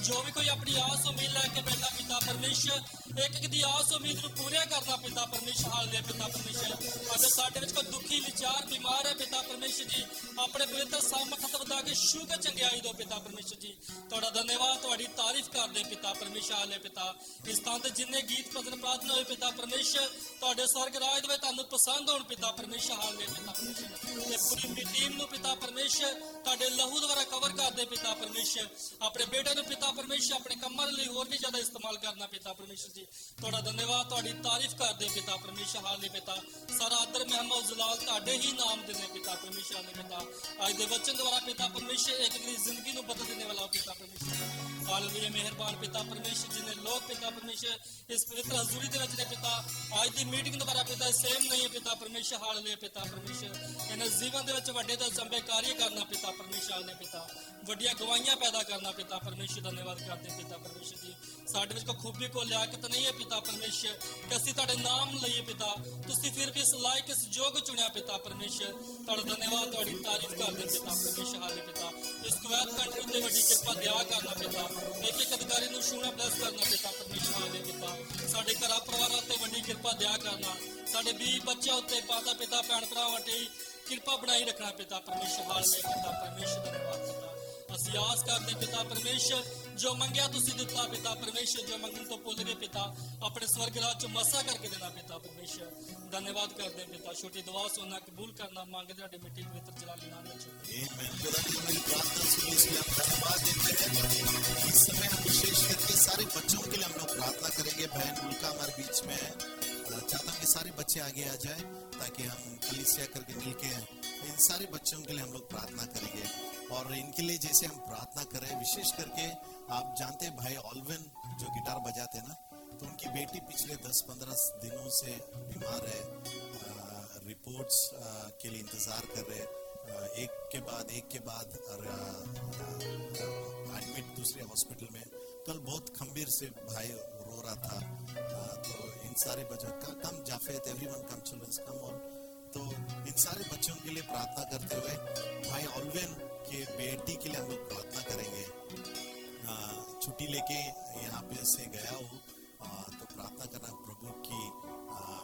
जो भी कोई अपनी आस उम्मीद लेके बैठा पिता परमेश्वर एक एक दी आस उम्मीद ਨੂੰ ਪੂਰੀਆਂ ਕਰਨਾ पिता परमेश्वर ਹਾਲੇ पिता परमेश्वर अगर ਸਾਡੇ ਵਿੱਚ ਕੋਈ ਦੁਖੀ ਵਿਚਾਰ बीमार है पिता परमेश्वर जी अपने पवित्र सामर्थ ਹੱਥ ਵਧਾ ਕੇ ਸ਼ੁਭ ਚੰਗਿਆਈ ਦਿਓ पिता परमेश्वर जी। ਤੁਹਾਡਾ ਧੰਨਵਾਦ ਤੁਹਾਡੀ ਤਾਰੀਫ ਕਰਦੇ पिता परमेश्वर ਹਾਲੇ पिता इस स्थान ਤੇ जिन्ने गीत भजन प्रार्थना होए पिता परमेश्वर ਤੁਹਾਡੇ स्वर्ग राज ਦੇ ਵਿੱਚ ਤੁਹਾਨੂੰ पसंद होण पिता परमेश्वर हाले पिता परमेश्वर ਤੇ ਪੂਰੀ ਟੀਮ ਨੂੰ पिता परमेश्वर ਤੁਹਾਡੇ लहू द्वारा कवर ਕਰਦੇ पिता परमेश्वर अपने बेटे ਨੂੰ पिता परमेश्वर अपने ਕੰਮਾਂ ਲਈ ਹੋਰ ਵੀ ਜ਼ਿਆਦਾ ਇਸਤੇਮਾਲ ਕਰਨਾ पिता परमेश्वर जी। ਤੁਹਾਡਾ ਧੰਨਵਾਦ ਤੁਹਾਡੀ ਤਾਰੀਫ ਕਰਦੇ पिता परमेश्वर हाले पिता सारा आदर महिमा जलाल ਤੁਹਾਡੇ ही नाम देने पिता परमेश्वर हाले पिता आज ਦੇ वचन द्वारा पिता परमेश्वर एक एक जिंदगी ਨੂੰ बदल देने वाला पिता परमेश्वर हालेलुया। मेहरबान पिता परमेश्वर जिन्हें लोग पिता परमेश्वर इस पवित्र हजूरी दे विच ने पिता आज दी मीटिंग द्वारा पिता सेम नहीं है पिता परमेश्वर हालेलुया पिता परमेश्वर इन्हां जीवन दे विच वड्डे तो चंबे कार्य करना पिता परमेश्वर हालेलुया पिता वड्डियां गवाहियां पैदा करना पिता परमेश्वर धन्यवाद करते पिता परमेश्वर जी। साडे विच कोई खूबी को लियाकत नहीं है पिता परमेश्वर कि असीं तुहाडे नाम लईए पिता तुसीं फिर भी इस लायक इस जोग चुनिया पिता परमेश्वर तुहाडा धन्यवाद तुहाडी तारीफ करदे पिता परमेश्वर हालेलुया पिता इस कुवैत कंट्री ते वड्डी किरपा दया करना पिता एक एक अधिकारी ਨੂੰ ਛੂਣਾ ਬਲੈਸ ਕਰਨਾ पिता परमेश्वर हालेलुया पिता ਸਾਡੇ ਘਰਾਂ ਪਰਿਵਾਰਾਂ ਤੇ ਵੱਡੀ ਕਿਰਪਾ ਦਇਆ ਕਰਨਾ ਸਾਡੇ ਵੀ ਬੱਚਿਆਂ ਉੱਤੇ ਮਾਤਾ ਪਿਤਾ ਭੈਣ ਭਰਾਵਾਂ ਤੇ ਕਿਰਪਾ ਬਣਾਈ ਰੱਖਣਾ पिता परमेश्वर हालेलुया पिता परमेश्वर धन्यवाद पिता ਅਸੀਂ ਆਸ ਕਰਦੇ पिता परमेश्वर जो मंगया तुसी दिता पिता परमेश्वर जो मंगन तो भुल गए पिता अपने स्वर्ग राज च मसा करके देना पिता परमेश्वर धन्यवाद करते पिता छोटी दुआ सुनना कबूल करना मांगते ਤੁਹਾਡੇ मिट्टी पवित्र जलाली नाम में आमीन। खुदा की मेरी प्रार्थना सुनी इसलिए हम धन्यवाद देते हैं। इस समय हम विशेष करके सारे बच्चों के लिए हम लोग प्रार्थना करेंगे। बहन उल्का हमारे बीच में है, चाहता हूँ कि सारे बच्चे आगे आ जाए ताकि हम कलीसिया करके मिलके इन सारे बच्चों के लिए हम लोग प्रार्थना करेंगे। और इनके लिए जैसे हम प्रार्थना करें, विशेष करके आप जानते हैं भाई ऑल्विन जो गिटार बजाते हैं ना, तो उनकी बेटी पिछले 10-15 दिनों से बीमार है, रिपोर्ट्स के लिए इंतजार कर रहे, एक के बाद एडमिट दूसरे हॉस्पिटल में। कल बहुत खंबीर से भाई रो रहा था। तो इन सारे बच्चों का कम जाफेत, एवरीवन कम, चिल्ड्रंस कम, और तो इन सारे बच्चों के लिए प्रार्थना करते हुए भाई ऑल्विन के बेटी के लिए हम लोग प्रार्थना करेंगे। छुट्टी लेके यहाँ पे से गया हूँ, तो प्रार्थना करना प्रभु की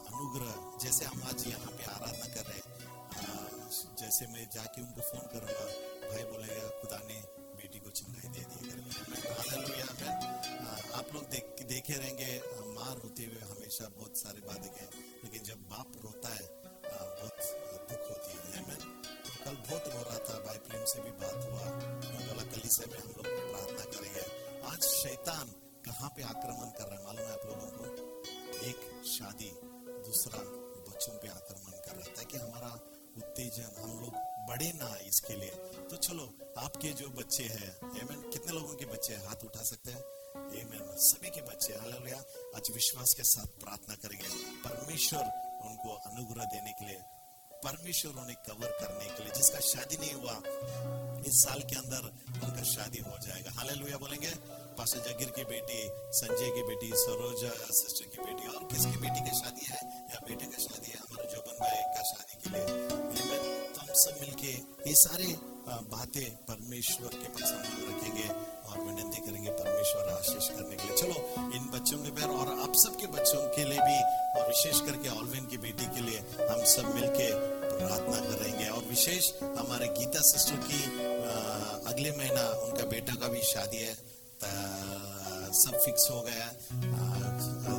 अनुग्रह, जैसे हम आज यहाँ पे आराधना कर रहे हैं, जैसे मैं जाके उनको फोन करूंगा, भाई बोलेगा खुदा ने बेटी को चंगाई दे दी। हालेलुया। आप लोग देखे रहेंगे मार होते हुए हमेशा बहुत सारे बातें हैं, लेकिन जब बाप रोता है बहुत दुख होती है। तो कल बहुत रो रहा था, भाई प्रेम से भी बात हुआ, बोला कलीसिया में हम लोग प्रार्थना करेंगे। आज शैतान कहाँ पे आक्रमण कर रहा है मालूम है आप लोगों को? एक शादी, दूसरा बच्चों पे आक्रमण कर रहा है, ताकि हमारा उत्तेजन, हम लोग बढ़े ना इसके लिए। तो चलो आपके जो बच्चे हैं, आमीन, कितने लोगों के बच्चे हैं हाथ उठा सकते हैं? आमीन, सभी के बच्चे, हालेलुया। आज विश्वास के साथ प्रार्थना करेंगे, परमेश्वर उनको अनुग्रह देने के लिए, परमेश्वर उन्हें कवर करने के लिए। जिसका शादी नहीं हुआ इस साल के अंदर उनका शादी हो जाएगा। हालेलुया बोलेंगे। पास्टर जगीर की बेटी, संजय की बेटी, सरोजा सिस्टर की बेटी, और किसकी बेटी की शादी है या बेटे का शादी है, हमारे जोबन भाई का शादी के लिए। तो हम सब मिलके ये सारे बातें परमेश्वर के पास हम लोग रखेंगे और विनती करेंगे परमेश्वर आशीष करने के लिए। चलो इन बच्चों के पैर और आप सबके बच्चों के लिए भी, और विशेष करके ऑल्विन की बेटी के लिए हम सब मिलके प्रार्थना करेंगे। और विशेष हमारे गीता सिस्टर की अगले महीना उनका बेटा का भी शादी है, सब फिक्स हो गया।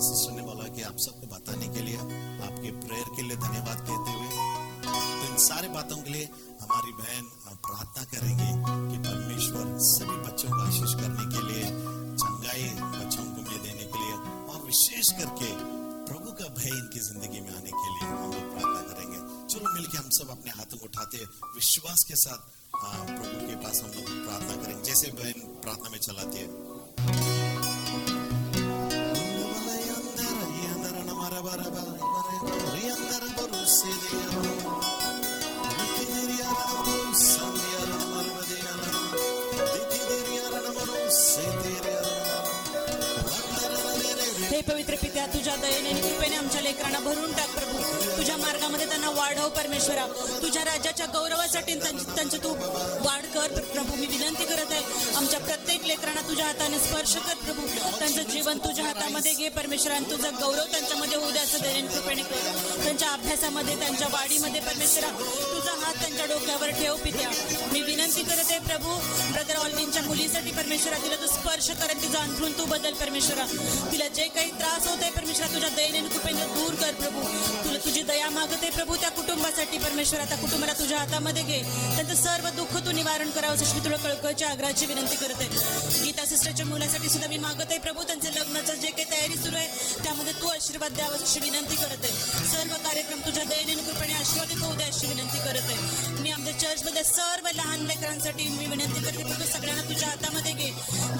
सिस्टर ने बोला कि आप सबको बताने के लिए, आपके प्रेयर के लिए धन्यवाद कहते हुए, तो इन सारे बातों के लिए हमारी बहन प्रार्थना करेंगे कि परमेश्वर सभी बच्चों को आशीष करने के लिए, चंगाई बच्चों को में देने के लिए, और विशेष करके प्रभु का भय इनकी जिंदगी में आने के लिए हम लोग प्रार्थना करेंगे। चलो मिलके हम सब अपने हाथों को उठाते विश्वास के साथ प्रभु के पास हम लोग प्रार्थना करेंगे, जैसे बहन प्रार्थना में चलाती है। हे पवित्र पित्या, तुझ्या दयेने आणि कृपेने आमच्या लेकरांना भरून टाक प्रभू, तुझ्या मार्गामध्ये त्यांना वाढव परमेश्वरा, तुझ्या राज्याच्या गौरवासाठी त्यांची तू वाढ कर प्रभू। मी विनंती करत आहे आमच्या प्रत्येक लेकरांना तुझ्या हाताने स्पर्श कर प्रभू, त्यांचं जीवन तुझ्या हातामध्ये घे परमेश्वरा, आणि तुझा गौरव त्यांच्यामध्ये होऊ द्या असं दयेने कृपेने कर। त्यांच्या अभ्यासामध्ये, त्यांच्या वाढीमध्ये परमेश्वरा तुझा हात त्यांच्या डोक्यावर ठेव पित्या। मी विनंती करत आहे प्रभू, ब्रदर ऑल्विनच्या मुलीसाठी परमेश्वरा तिला तू स्पर्श कर, तिचा अंथरूण तू बदल परमेश्वरा, तिला जे काही त्रास होत आहे परमेश्वरा तुझ्या दयेने कृपेने दूर कर प्रभू। तुला तुझी दया मागते प्रभू त्या कुटुंबासाठी परमेश्वरा, त्या कुटुंबाला तुझ्या हातामध्ये घे, त्यांचं सर्व दुःख तू निवारण करावं अशी तुला कळकळीच्या आग्रहाची विनंती करते। गीता सिस्टरच्या मुलासाठी सुद्धा मी मागत आहे प्रभू, त्यांच्या लग्नाचं जे काही तयारी सुरू आहे त्यामध्ये तू आशीर्वाद द्यावा अशी विनंती करते। सर्व कार्यक्रम तुझ्या दयेने कृपेने आशीर्वादित होऊ दे अशी विनंती करते। मी आमच्या चर्चमध्ये सर्व लहान लेकरांसाठी मी विनंती करते प्रभू, सगळ्यांना तुझ्या हातामध्ये घे।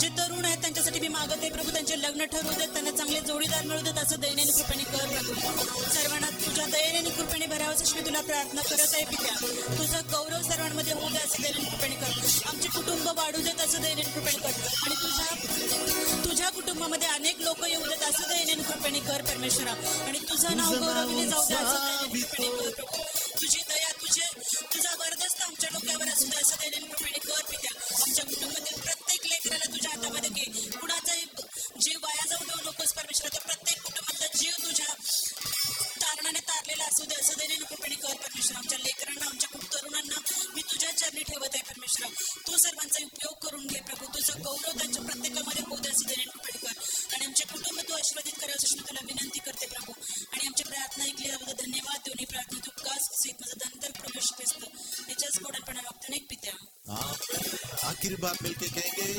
जे तरुण आहेत त्यांच्यासाठी मी मागत आहे प्रभू, त्यांचे लग्न ठरवू देत, त्यांना चांगले जोडीदार मिळू देत असं दयेने कृपेने कर प्रभू। सर्वांना तुझ्या दयेने कृपेने भरावं अशी मी तुला प्रार्थना करत आहे पित्या। तुझं गौरव सर्वांमध्ये होऊ दे असं दयेने कृपेने कर, आमचे कुटुंब वाढू देत असं दयेने कृपेने कर, आणि तुझ्या कुटुंबामध्ये अनेक लोक येऊ देत असं दयेने कृपेने कर परमेश्वरा, आणि तुझं नाव गौरवले जाऊ दे असं दयेने कृपेने कर प्रभू। तुझी दया तुझा वरदस्त आमच्या डोक्यावर असू दे असं दयेने कृपेने कर पित्या। आमच्या कुटुंबातील प्रत्येक लेकराला तुझ्या हातामध्ये घे, कुणाचाही जीव वाया जाऊ देऊ नकोस परमेश्वरा, तर प्रत्येक कुटुंबातला जीव तुझ्या तारणाने तारलेला असू दे असं दयेने कृपेने कर परमेश्वरा। आमच्या लेकरांना, आमच्या खूप तरुणांना मी तुझ्या चरणी ठेवत आहे परमेश्वरा, तू सर्वांचा उपयोग करून घे प्रभू, तुझं गौरव त्यांच्या प्रत्येकामध्ये होऊ दे असं दयेने कृपेने कर, आणि आमचे कुटुंब तू आशीर्वादित करावं अशी मी तुला विनंती करते प्रभू। आणि आमची प्रार्थना ऐकली त्याबद्दल धन्यवाद देऊन ही प्रार्थना तू कास माझं धनतर प्रवेश क्रिस्त याच्याच कोडपणा वागतं एक पित्या। आखिरी बार मिलके कहेंगे,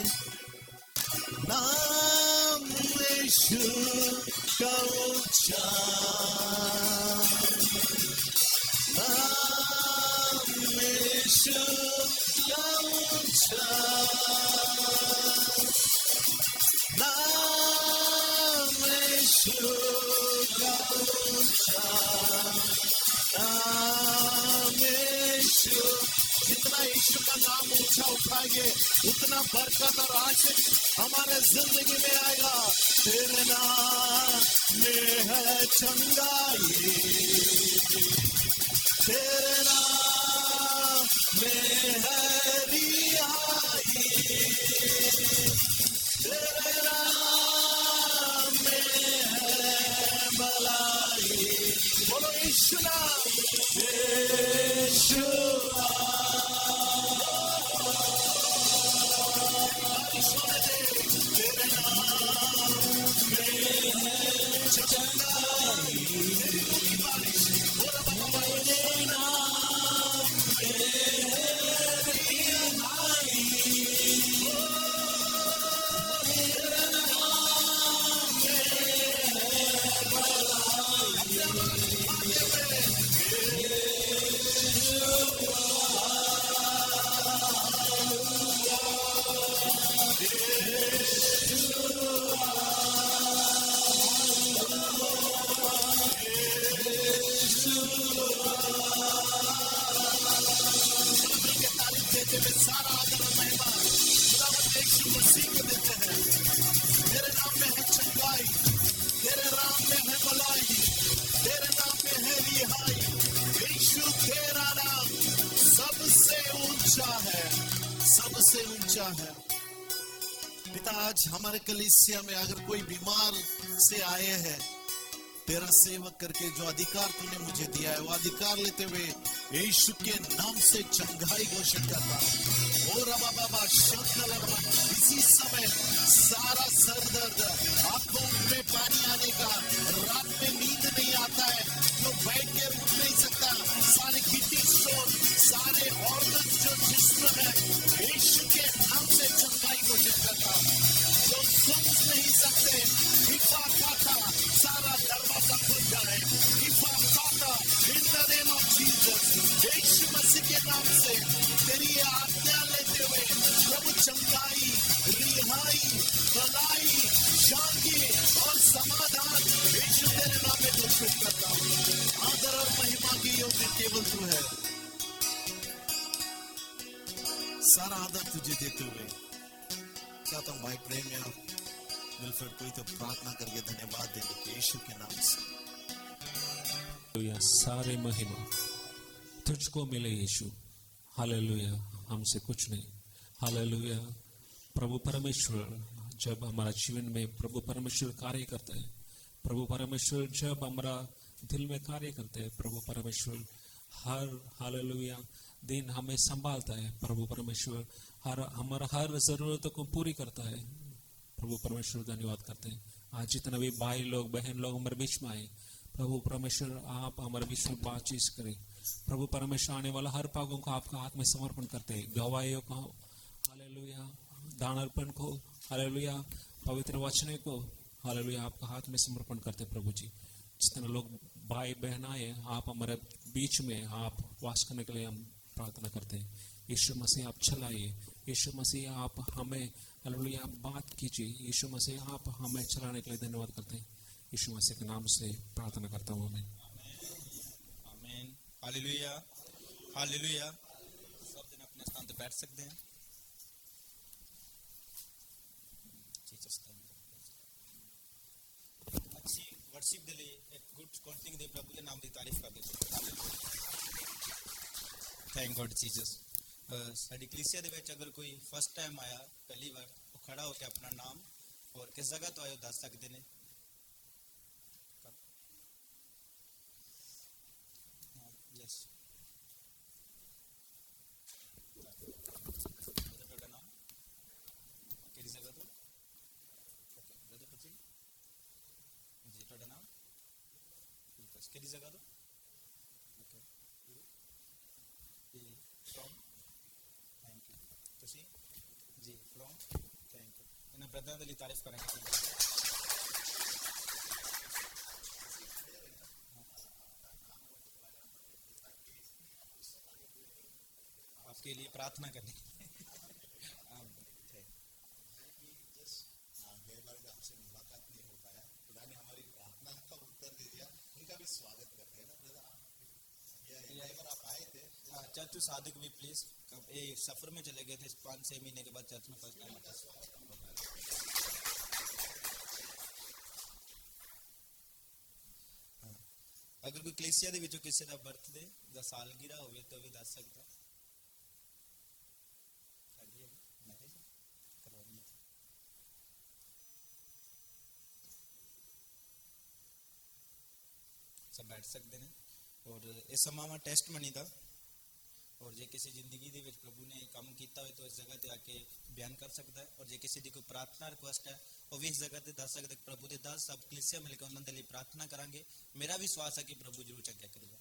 नाम यीशु का ऊंचा, नाम यीशु का ऊंचा नाम यीशु का ऊंचा नाम यीशु। जितना यीशु का नाम ऊंचा उठाएंगे उतना बरकत और आशीष हमारे जिंदगी में आएगा। तेरे नाम में है चंगाई, तेरे नाम में है रिहाई, तेरे नाम में है भलाई। बोलो यीशु नाम, यीशु तेरे नाम में है चंगाई, तेरे नाम में रिहाई, तेरे नाम में सारा आदर और महिमा खुदावंद यीशु मसीह को देते हैं। तेरे नाम में है चंगाई, तेरे नाम में है भलाई, तेरे नाम में है रिहाई। यीशु तेरा नाम सबसे ऊंचा है, सबसे ऊंचा है। पिता आज हमारे कलीसिया में अगर कोई बीमार से आए हैं, तेरा सेवक करके जो अधिकार तूने मुझे दिया है वो अधिकार लेते हुए यीशु के नाम से चंगाई घोषित करता हूं। ओ रबा बाबा शंकरबा, इसी समय सारा सर दर्द, आंखों में पानी आने का, रात में नींद नहीं आता है, जो बैठ के उठ नहीं सकता, सारे किडनी स्टोन, सारे ऑर्गन जो जिस्म में यीशु के नाम से चंगाई घोषित करता हूं। जो सुन नहीं सकते, इफा काका सारा दरवाजा खुल जाए, इफा काका in the name of Jesus. यीशु मसीह के नाम से तेरी आज्ञा लेते हुए प्रभु चंगाई, रिहाई, भलाई, शांति और समाधान यीशु तेरे नाम में घोषित करता हूं। आदर और महिमा की योग्य केवल तू है। सारा आदर तुझे देते हुए चाहता हूं भाई प्रेम या विल्फर्ड कोई तो प्रार्थना करके धन्यवाद देंगे कि यीशु के नाम से। हालेलुया, सारे महिमा तुझको मिले यीशु। हालेलुया, हमसे कुछ नहीं। हालेलुया, प्रभु परमेश्वर जब हमारा जीवन में प्रभु परमेश्वर कार्य करता है, प्रभु परमेश्वर जब हमारा दिल में कार्य करते हैं, प्रभु परमेश्वर हर हालेलुया दिन हमें संभालता है। प्रभु परमेश्वर हमारा हर जरूरतों को पूरी करता है। प्रभु परमेश्वर धन्यवाद करते हैं। आज जितना भी भाई लोग बहन लोग हमारे बीच में आए, प्रभु परमेश्वर आप हमारे बीच में बातचीत करें। प्रभु परमेश्वर आने वाला हर पागों को आपका हाथ में समर्पण करते हैं, गवाहियों को हालेलुया, दान अर्पण को हालेलुया, पवित्र वचन को हालेलुया आपका हाथ में समर्पण करते हैं। प्रभु जी जितने लोग भाई बहन आए, आप हमारे बीच में आप वास करने के लिए हम प्रार्थना करते हैं। यीशु मसीह आप चलाइए, यीशु मसीह आप हमें हालेलुया बात कीजिए, यीशु मसीह आप हमें चलाने के लिए धन्यवाद करते हैं। यीशु मसीह के नाम से प्रार्थना करता हूँ, आमीन। आमीन, हालेलुया, हालेलुया। सब दिन अपने स्थान पे बैठ सकते हैं। अच्छी वर्शिप दे लिए एक गुड कॉन्टिंग दे प्रभु के नाम की तारीफ कर देते हैं। Thank God Jesus. साडी कलीसिया दे विच अगर कोई फर्स्ट टाइम आया, पहली बार, वो खड़ा होकर अपना नाम और किस जगह तो आए दस सकते हैं। यस, नाम केड़ी जगह तो ओके ब्रदर जी ਤੁਹਾਡਾ ਨਾਮ ਕਿਹੜੀ ਜਗ੍ਹਾ ਤੋਂ ਓਕੇ ਫਰੋਮ ਥੈਂਕ ਯੂ ਤੁਸੀਂ ਜੀ ਫਰੋਮ ਥੈਂਕ ਯੂ ਇਹਨਾਂ ਬ੍ਰਦਰਾਂ ਦੇ ਲਈ ਤਾਰੀਫ ਕਰਾਂਗੇ। आप आपके लिए प्रार्थना करने गए बार आपसे मुलाकात नहीं हो पाया, खुदा ने हमारी प्रार्थना का उत्तर दे दिया, उनका भी स्वागत करते हैं ना ब्रदर। आप आए थे चर्च टू सादिक भी प्लीज। ये सफर में चले गए थे 5-6 महीने के बाद चर्च में फर्स्ट टाइम आता। अगर कोई कलीसिया ਦੇ ਵਿੱਚੋਂ ਕਿਸੇ ਦਾ ਬਰਥਡੇ ਦਾ ਸਾਲਗਿਰਾ ਹੋਵੇ ਤਾਂ ਵੀ ਦੱਸ ਸਕਦਾ। ਸਾਡੀ ਮੈਰਿਜ ਕਰਵਾਉਣੀ ਹੈ। सब बैठ सकते हैं। और इस समां टेस्ट मनी का और जे किसी जिंदगी ਦੇ ਵਿੱਚ ਪ੍ਰਭੂ ਨੇ ਕੰਮ ਕੀਤਾ ਹੋਵੇ ਤਾਂ ਇਸ ਜਗ੍ਹਾ ਤੇ ਆ ਕੇ ਬਿਆਨ ਕਰ ਸਕਦਾ ਹੈ। और ਜੇ ਕਿਸੇ ਦੀ ਕੋਈ ਪ੍ਰਾਰਥਨਾ ਰਿਕੁਐਸਟ ਹੈ ਉਹ ਵੀ ਇਸ ਜਗ੍ਹਾ ਤੇ ਦੱਸ ਸਕਦਾ ਹੈ। ਪ੍ਰਭੂ ਦੇ ਦਾਸ ਸਭ ਕਲੀਸਿਆ ਮਿਲ ਕੇ ਉਹਨਾਂ ਦੇ ਲਈ ਪ੍ਰਾਰਥਨਾ ਕਰਾਂਗੇ। ਮੇਰਾ ਵਿਸ਼ਵਾਸ ਹੈ ਕਿ ਪ੍ਰਭੂ ਜ਼ਰੂਰ ਚੰਗਾ ਕਰੇਗਾ।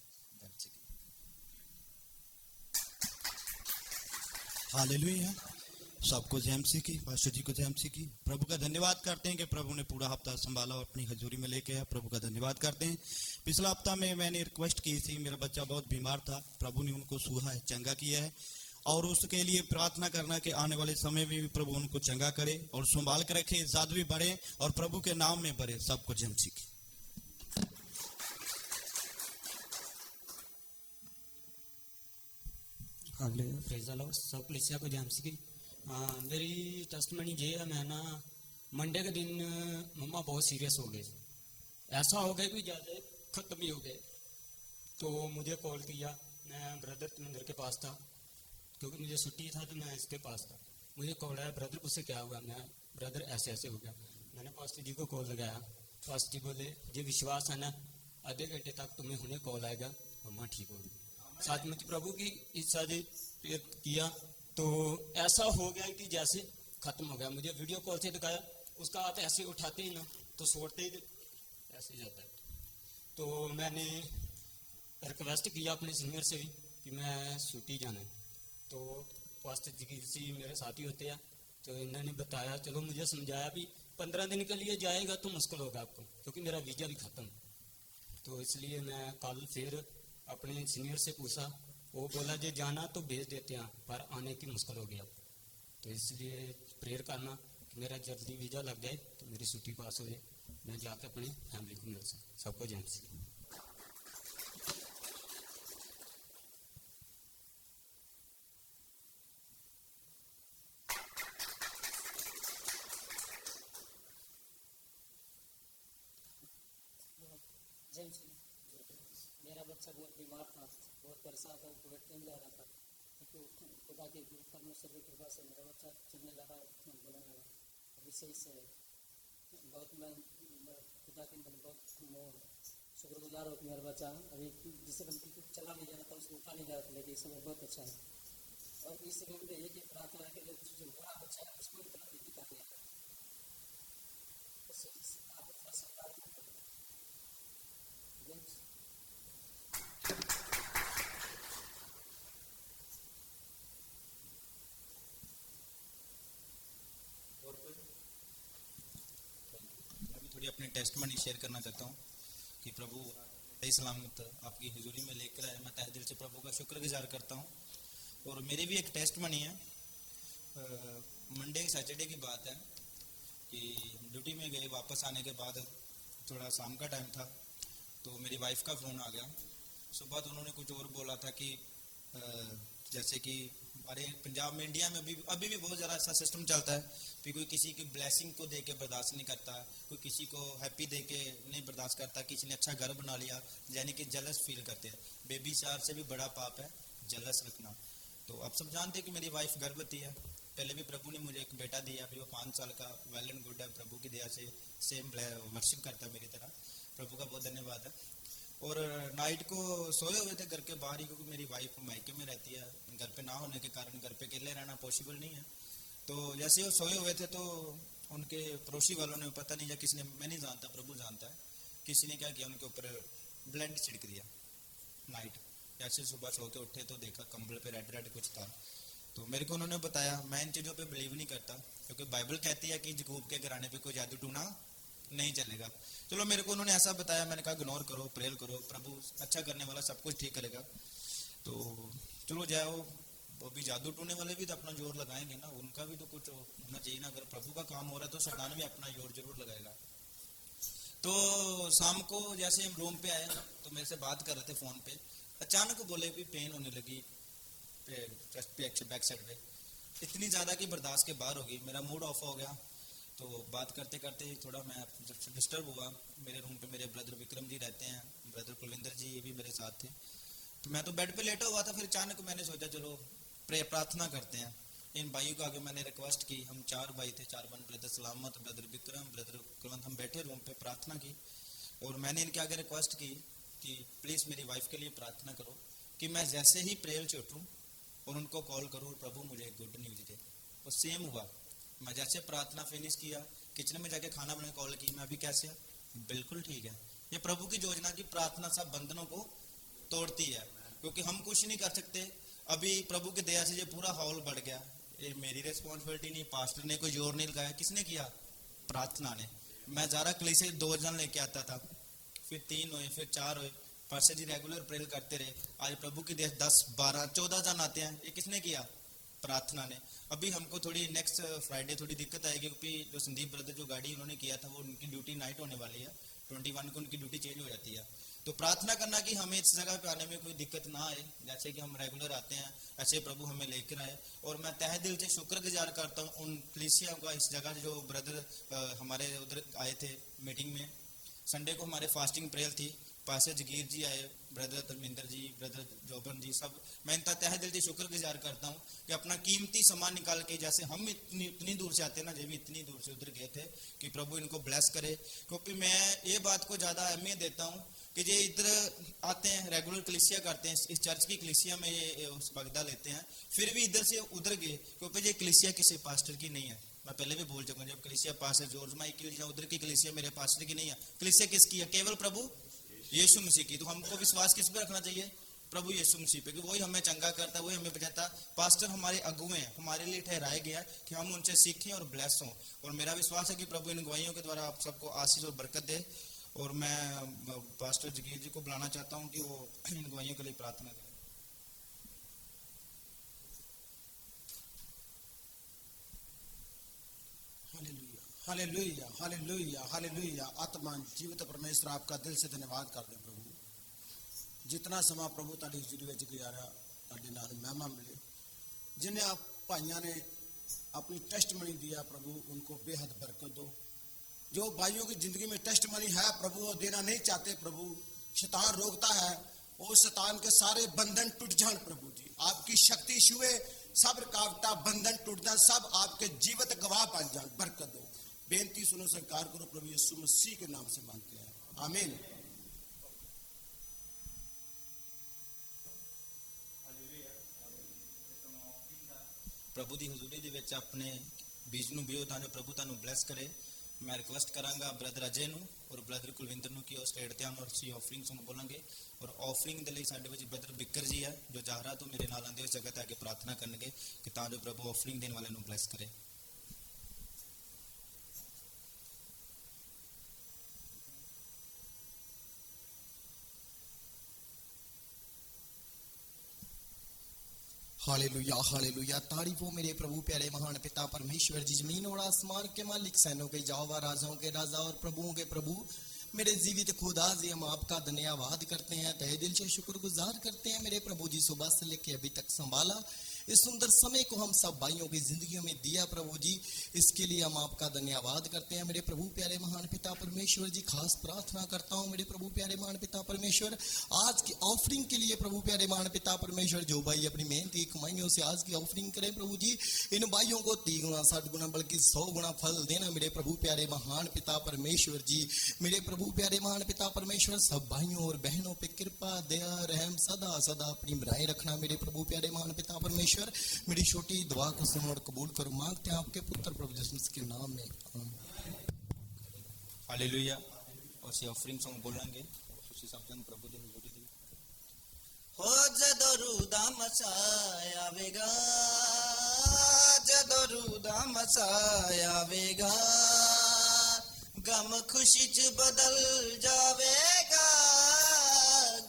हालेलुया। सबको जय मसीह की, पास्टर जी को जय मसीह की। प्रभु का धन्यवाद करते हैं कि प्रभु ने पूरा हफ्ता संभाला और अपनी हजूरी में लेके आया। प्रभु का धन्यवाद करते हैं। पिछला हफ्ता में मैंने रिक्वेस्ट की थी, मेरा बच्चा बहुत बीमार था, प्रभु ने उनको सुहा है, चंगा किया है और उसके लिए प्रार्थना करना कि आने वाले समय में भी प्रभु उनको चंगा करे और संभाल कर रखे, ज्यादा भी बढ़े और प्रभु के नाम में बढ़े। सबको जय मसीह की। Praise the Lord. सब कलीसिया को जय मसीह की। मेरी टेस्टमनी ये है, मैं ना मंडे के दिन मम्मा बहुत सीरियस हो गए, ऐसा हो गया कि ज़्यादा ख़त्म ही हो गए। तो मुझे कॉल किया, मैं ब्रदर तुमिंदर के पास था क्योंकि मुझे छुट्टी था तो मैं इसके पास था। मुझे कॉल आया, ब्रदर उससे क्या हुआ? मैं ब्रदर ऐसे ऐसे हो गया। मैंने पास्टर जी को कॉल लगाया, पास्टर जी बोले ये विश्वास है ना आधे घंटे तक तुम्हें होने कॉल आएगा, मम्मा ठीक होगी। साथ में प्रभु की इच्छा से किया तो ऐसा हो गया कि जैसे खत्म हो गया। मुझे वीडियो कॉल से दिखाया, उसका हाथ ऐसे उठाते ही ना तो छोड़ते ही ऐसे जाता है। तो मैंने रिक्वेस्ट किया अपने सीनियर से भी कि मैं छुट्टी जाना है। तो पास्टर जी मेरे साथी होते हैं, तो इन्होंने बताया, चलो मुझे समझाया भी 15 दिन के लिए जाएगा तो मुश्किल होगा आपको क्योंकि मेरा वीज़ा भी ख़त्म। तो इसलिए मैं कल फिर अपने सीनियर से पूछा, वो बोला जे जाना तो भेज देते हैं पर आने की मुश्किल हो गया। तो इसलिए प्रेयर करना कि मेरा जल्दी वीज़ा लग जाए तो मेरी छुट्टी पास हो जाए, मैं जाकर अपनी फैमिली को मिल सकूँ। सबको जय मसीह। मेरा बच्चा बहुत बीमार था, बहुत परेशान था, कोविड टाइम जा रहा था। तो खुदा के परमेश्वर की कृपा से मेरा बच्चा चलने लगा, बोलने लगा। अभी सही से बहुत मैं खुदा के बहुत शुक्रगुजार हूँ कि मेरा बच्चा अभी जिसे चला नहीं जा रहा था उसको उठा नहीं जा रहा था, लेकिन इस समय बहुत अच्छा है। और इस समय में ये प्रार्थना है कि जो बड़ा बच्चा है उसको इतना विधि कर दिया। आप थोड़ा सा प्रार्थना करें। थोड़ी अपनी टेस्टमनी शेयर करना चाहता हूँ कि प्रभु सही सलामत आपकी हुजूरी में लेकर आए। मैं तहे दिल से प्रभु का शुक्रगुजार करता हूँ। और मेरी भी एक टेस्टमनी है। मंडे सैटरडे की बात है कि ड्यूटी में गए, वापस आने के बाद थोड़ा शाम का टाइम था तो मेरी वाइफ का फ़ोन आ गया। सुबह तो उन्होंने कुछ और बोला था कि जैसे कि हमारे पंजाब में, इंडिया में अभी भी बहुत ज़्यादा ऐसा सिस्टम चलता है कि कोई किसी की ब्लेसिंग को दे के बर्दाश्त नहीं करता, कोई किसी को हैप्पी दे के नहीं बर्दाश्त करता। किसी ने अच्छा घर बना लिया यानी कि जलस फील करते हैं। बेबी शार से भी बड़ा पाप है जलस रखना। तो आप सब जानते हैं कि मेरी वाइफ गर्भवती है। पहले भी प्रभु ने मुझे एक बेटा दिया, अभी वो 5 साल का वेल एंड गुड है। प्रभु की दया से सेम वर्शिप करता है मेरी तरह। प्रभु का बहुत धन्यवाद है। और नाइट को सोए हुए थे घर के बाहर ही, क्योंकि मेरी वाइफ मायके में रहती है, घर पे ना होने के कारण घर पे अकेले रहना पॉसिबल नहीं है। तो जैसे वो सोए हुए थे तो उनके पड़ोसी वालों ने, पता नहीं या किसी ने, मैं नहीं जानता, प्रभु जानता है, किसी ने क्या किया, उनके ऊपर ब्लेंड छिड़क दिया नाइट। जैसे सुबह सो के उठे तो देखा कंबल पे रेड रेड कुछ था। तो मेरे को उन्होंने बताया। मैं इन चीज़ों पे बिलीव नहीं करता क्योंकि बाइबल कहती है कि याकूब के घराने पे कोई जादू टूना नहीं चलेगा। चलो मेरे को उन्होंने ऐसा बताया, मैंने कहा इग्नोर करो, प्रेयर करो, प्रभु अच्छा करने वाला सब कुछ ठीक करेगा। तो चलो जाओ, वो भी जादू टूने वाले भी तो अपना जोर लगाएंगे ना, उनका भी तो कुछ होना चाहिए ना। अगर प्रभु का काम हो रहा है तो शैतान भी अपना जोर जरूर लगाएगा। तो शाम को जैसे हम रूम पे आए तो मेरे से बात कर रहे थे फोन पे, अचानक बोले भी पेन होने लगी चेस्ट पे, बैक साइड पे, इतनी ज्यादा कि बर्दाश्त के बाहर हो गई। मेरा मूड ऑफ हो गया। तो बात करते करते थोड़ा मैं डिस्टर्ब हुआ। मेरे रूम पे मेरे ब्रदर विक्रम जी रहते हैं, ब्रदर कुलविंदर जी ये भी मेरे साथ थे। तो मैं तो बेड पे लेटा हुआ था। फिर अचानक मैंने सोचा चलो प्रार्थना करते हैं। इन भाइयों को आगे मैंने रिक्वेस्ट की, हम 4 भाई थे, 4 ब्रदर सलामत, ब्रदर विक्रम, ब्रदर कुलवंत, हम बैठे रूम पे प्रार्थना की। और मैंने इनके आगे रिक्वेस्ट की कि प्लीज मेरी वाइफ के लिए प्रार्थना करो कि मैं जैसे ही प्रेयर से उठूं और उनको कॉल करूं, प्रभु मुझे गुड न्यूज दे। और सेम हुआ। मैं जैसे प्रार्थना फिनिश किया, किचन में जाके खाना बनाने कॉल की, मैं अभी कैसे बिल्कुल ठीक है। ये प्रभु की योजना की प्रार्थना सब बंधनों को तोड़ती है, क्योंकि हम कुछ नहीं कर सकते। अभी प्रभु की दया से ये पूरा हॉल बढ़ गया। ये मेरी रिस्पॉन्सिबिलिटी नहीं, पास्टर ने कोई जोर नहीं लगाया, किसने किया? प्रार्थना ने। मैं ज़रा कलीसिया 2 जन लेके आता था, फिर 3 हुए, फिर 4 हुए। पास्टर जी रेगुलर प्रेयर करते रहे। आज प्रभु की दया 10, 12, 14 जन आते हैं। ये किसने किया? प्रार्थना ने। अभी हमको थोड़ी नेक्स्ट फ्राइडे थोड़ी दिक्कत आएगी, क्योंकि जो संदीप ब्रदर जो गाड़ी उन्होंने किया था वो उनकी ड्यूटी नाइट होने वाली है, 21 को उनकी ड्यूटी चेंज हो जाती है। तो प्रार्थना करना कि हमें इस जगह पे आने में कोई दिक्कत ना आए, जैसे कि हम रेगुलर आते हैं ऐसे प्रभु हमें लेकर आए। और मैं तहे दिल से शुक्रगुजार करता हूँ उन कलीसिया का, इस जगह जो ब्रदर हमारे उधर आए थे मीटिंग में। संडे को हमारे फास्टिंग प्रेयर थी, पास्टर जगीर जी आए, ब्रदर धर्मेंद्र जी, ब्रदर जोबन जी, सब। मैं इनका तहे दिल से शुक्रगुजार करता हूँ कि अपना कीमती सामान निकाल के, जैसे हम इतनी दूर से आते हैं ना, जब भी इतनी दूर से उधर गए थे, कि प्रभु इनको ब्लेस करे। क्योंकि मैं ये बात को ज़्यादा अहमियत देता हूँ कि ये इधर आते हैं, रेगुलर कलीसिया करते हैं, इस चर्च की कलीसिया में ये उस बगदा लेते हैं, फिर भी इधर से उधर गए, क्योंकि ये कलीसिया किसी पास्टर की नहीं है। मैं पहले भी बोल चुका हूँ, जब कलीसिया पास्टर जॉर्ज माई की उधर की कलीसिया मेरे पास्टर की नहीं है। कलीसिया किसकी है? केवल प्रभु यीशु मसीह की। तो हमको विश्वास किस पे रखना चाहिए? प्रभु यीशु मसीह पे, कि वही हमें चंगा करता है, वही हमें बचाता। पास्टर हमारे अगुए हैं, हमारे लिए ठहराया गया कि हम उनसे सीखें और ब्लेस हों। और मेरा विश्वास है कि प्रभु इन गवाहियों के द्वारा आप सबको आशीष और बरकत दे। और मैं पास्टर जगीर जी को बुलाना चाहता हूँ कि वो इन गवाहियों के लिए प्रार्थना करें। Hallelujah, hallelujah, hallelujah. आत्मा जीवित परमेश्वर आपका दिल से धन्यवाद करते हैं प्रभु। जितना समा प्रभु ताड़ी हज़ूरी विच गुजारा, ताड़े नाल महिमा मिले। जिन्हें आप भाइयों ने अपनी टेस्टमनी दिया प्रभु, उनको बेहद बरकत दो। जो भाइयों की जिंदगी में टेस्टमनी है प्रभु, वो देना नहीं चाहते प्रभु, शैतान रोकता है, वो शैतान के सारे बंधन टूट जाए प्रभु जी। आपकी शक्ति छुए, सब रुकावटा बंधन टूट जाए, सब आपके जीवित गवाह बन जाए। बरकत दो। बेनती सुनो, स्वीकार करो प्रभु यीशु मसीह के नाम से मांगते हैं, आमीन। प्रभु दी हजूरी दे विच अपने बीज नूं बियो तां जो प्रभु तुहानूं ब्लैस करे। मैं रिक्वेस्ट करांगा ब्रदर अजय नूं और ब्रदर कुलविंदर नूं कि वो स्टेट ते आउण और असीं ऑफरिंग सॉन्ग बोलांगे। और ऑफरिंग दे लई साडे विच ब्रदर बिक्कर जी है, जो जाहरा तो मेरे नाल आंदे उस जगह ते आके प्रार्थना करनगे कि तां जो प्रभु ऑफरिंग देने वाले नूं ब्लैस करे। Hallelujah, hallelujah. तारीफ हो मेरे प्रभु प्यारे महान पिता परमेश्वर जी, जमीन और आसमान के मालिक, सैनों के यहोवा, राजाओं के राजा और प्रभुओं के प्रभु, मेरे जीवित खुदा जी, हम आपका धन्यवाद करते हैं, तहे दिल से शुक्रगुजार करते हैं मेरे प्रभु जी। सुबह से लेके अभी तक संभाला, इस सुंदर समय को हम सब भाइयों की जिंदगियों में दिया प्रभु जी, इसके लिए हम आपका धन्यवाद करते हैं मेरे प्रभु प्यारे महान पिता परमेश्वर जी। खास प्रार्थना करता हूँ मेरे प्रभु प्यारे महान पिता परमेश्वर, आज की ऑफरिंग के लिए प्रभु प्यारे महान पिता परमेश्वर, जो भाई अपनी मेहनत की कमाइयों से आज की ऑफरिंग करें प्रभु जी, इन भाइयों को 30 गुना 60 गुना बल्कि 100 गुना फल देना मेरे प्रभु प्यारे महान पिता परमेश्वर जी। मेरे प्रभु प्यारे महान पिता परमेश्वर, सब भाइयों और बहनों पे कृपा दया रहम सदा सदा अपनी बनाए रखना मेरे प्रभु प्यारे महान पिता परमेश्वर। मेरी छोटी दुआ को सुनो और कबूल करो, मांगते हैं आपके पुत्र प्रभु यीशु मसीह के नाम में, हालेलुया। और से ऑफरिंग सॉन्ग बोलेंगे, उसी सब जन प्रभु दे हजूरी दी। हो जदों रूदा मचायावेगा, जदों रूदा मचायावेगा, गम खुशी च बदल जावेगा,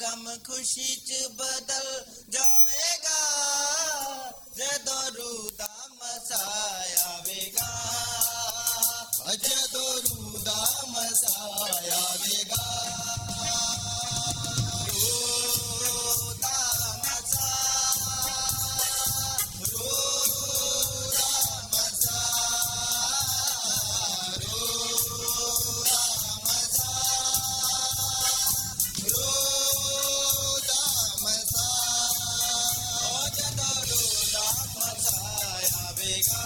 गम खुशी च बदल जावेगा। जदोरू दामसायावेगा जदोरू दामसायावेगा जदोरू दामसायावेगा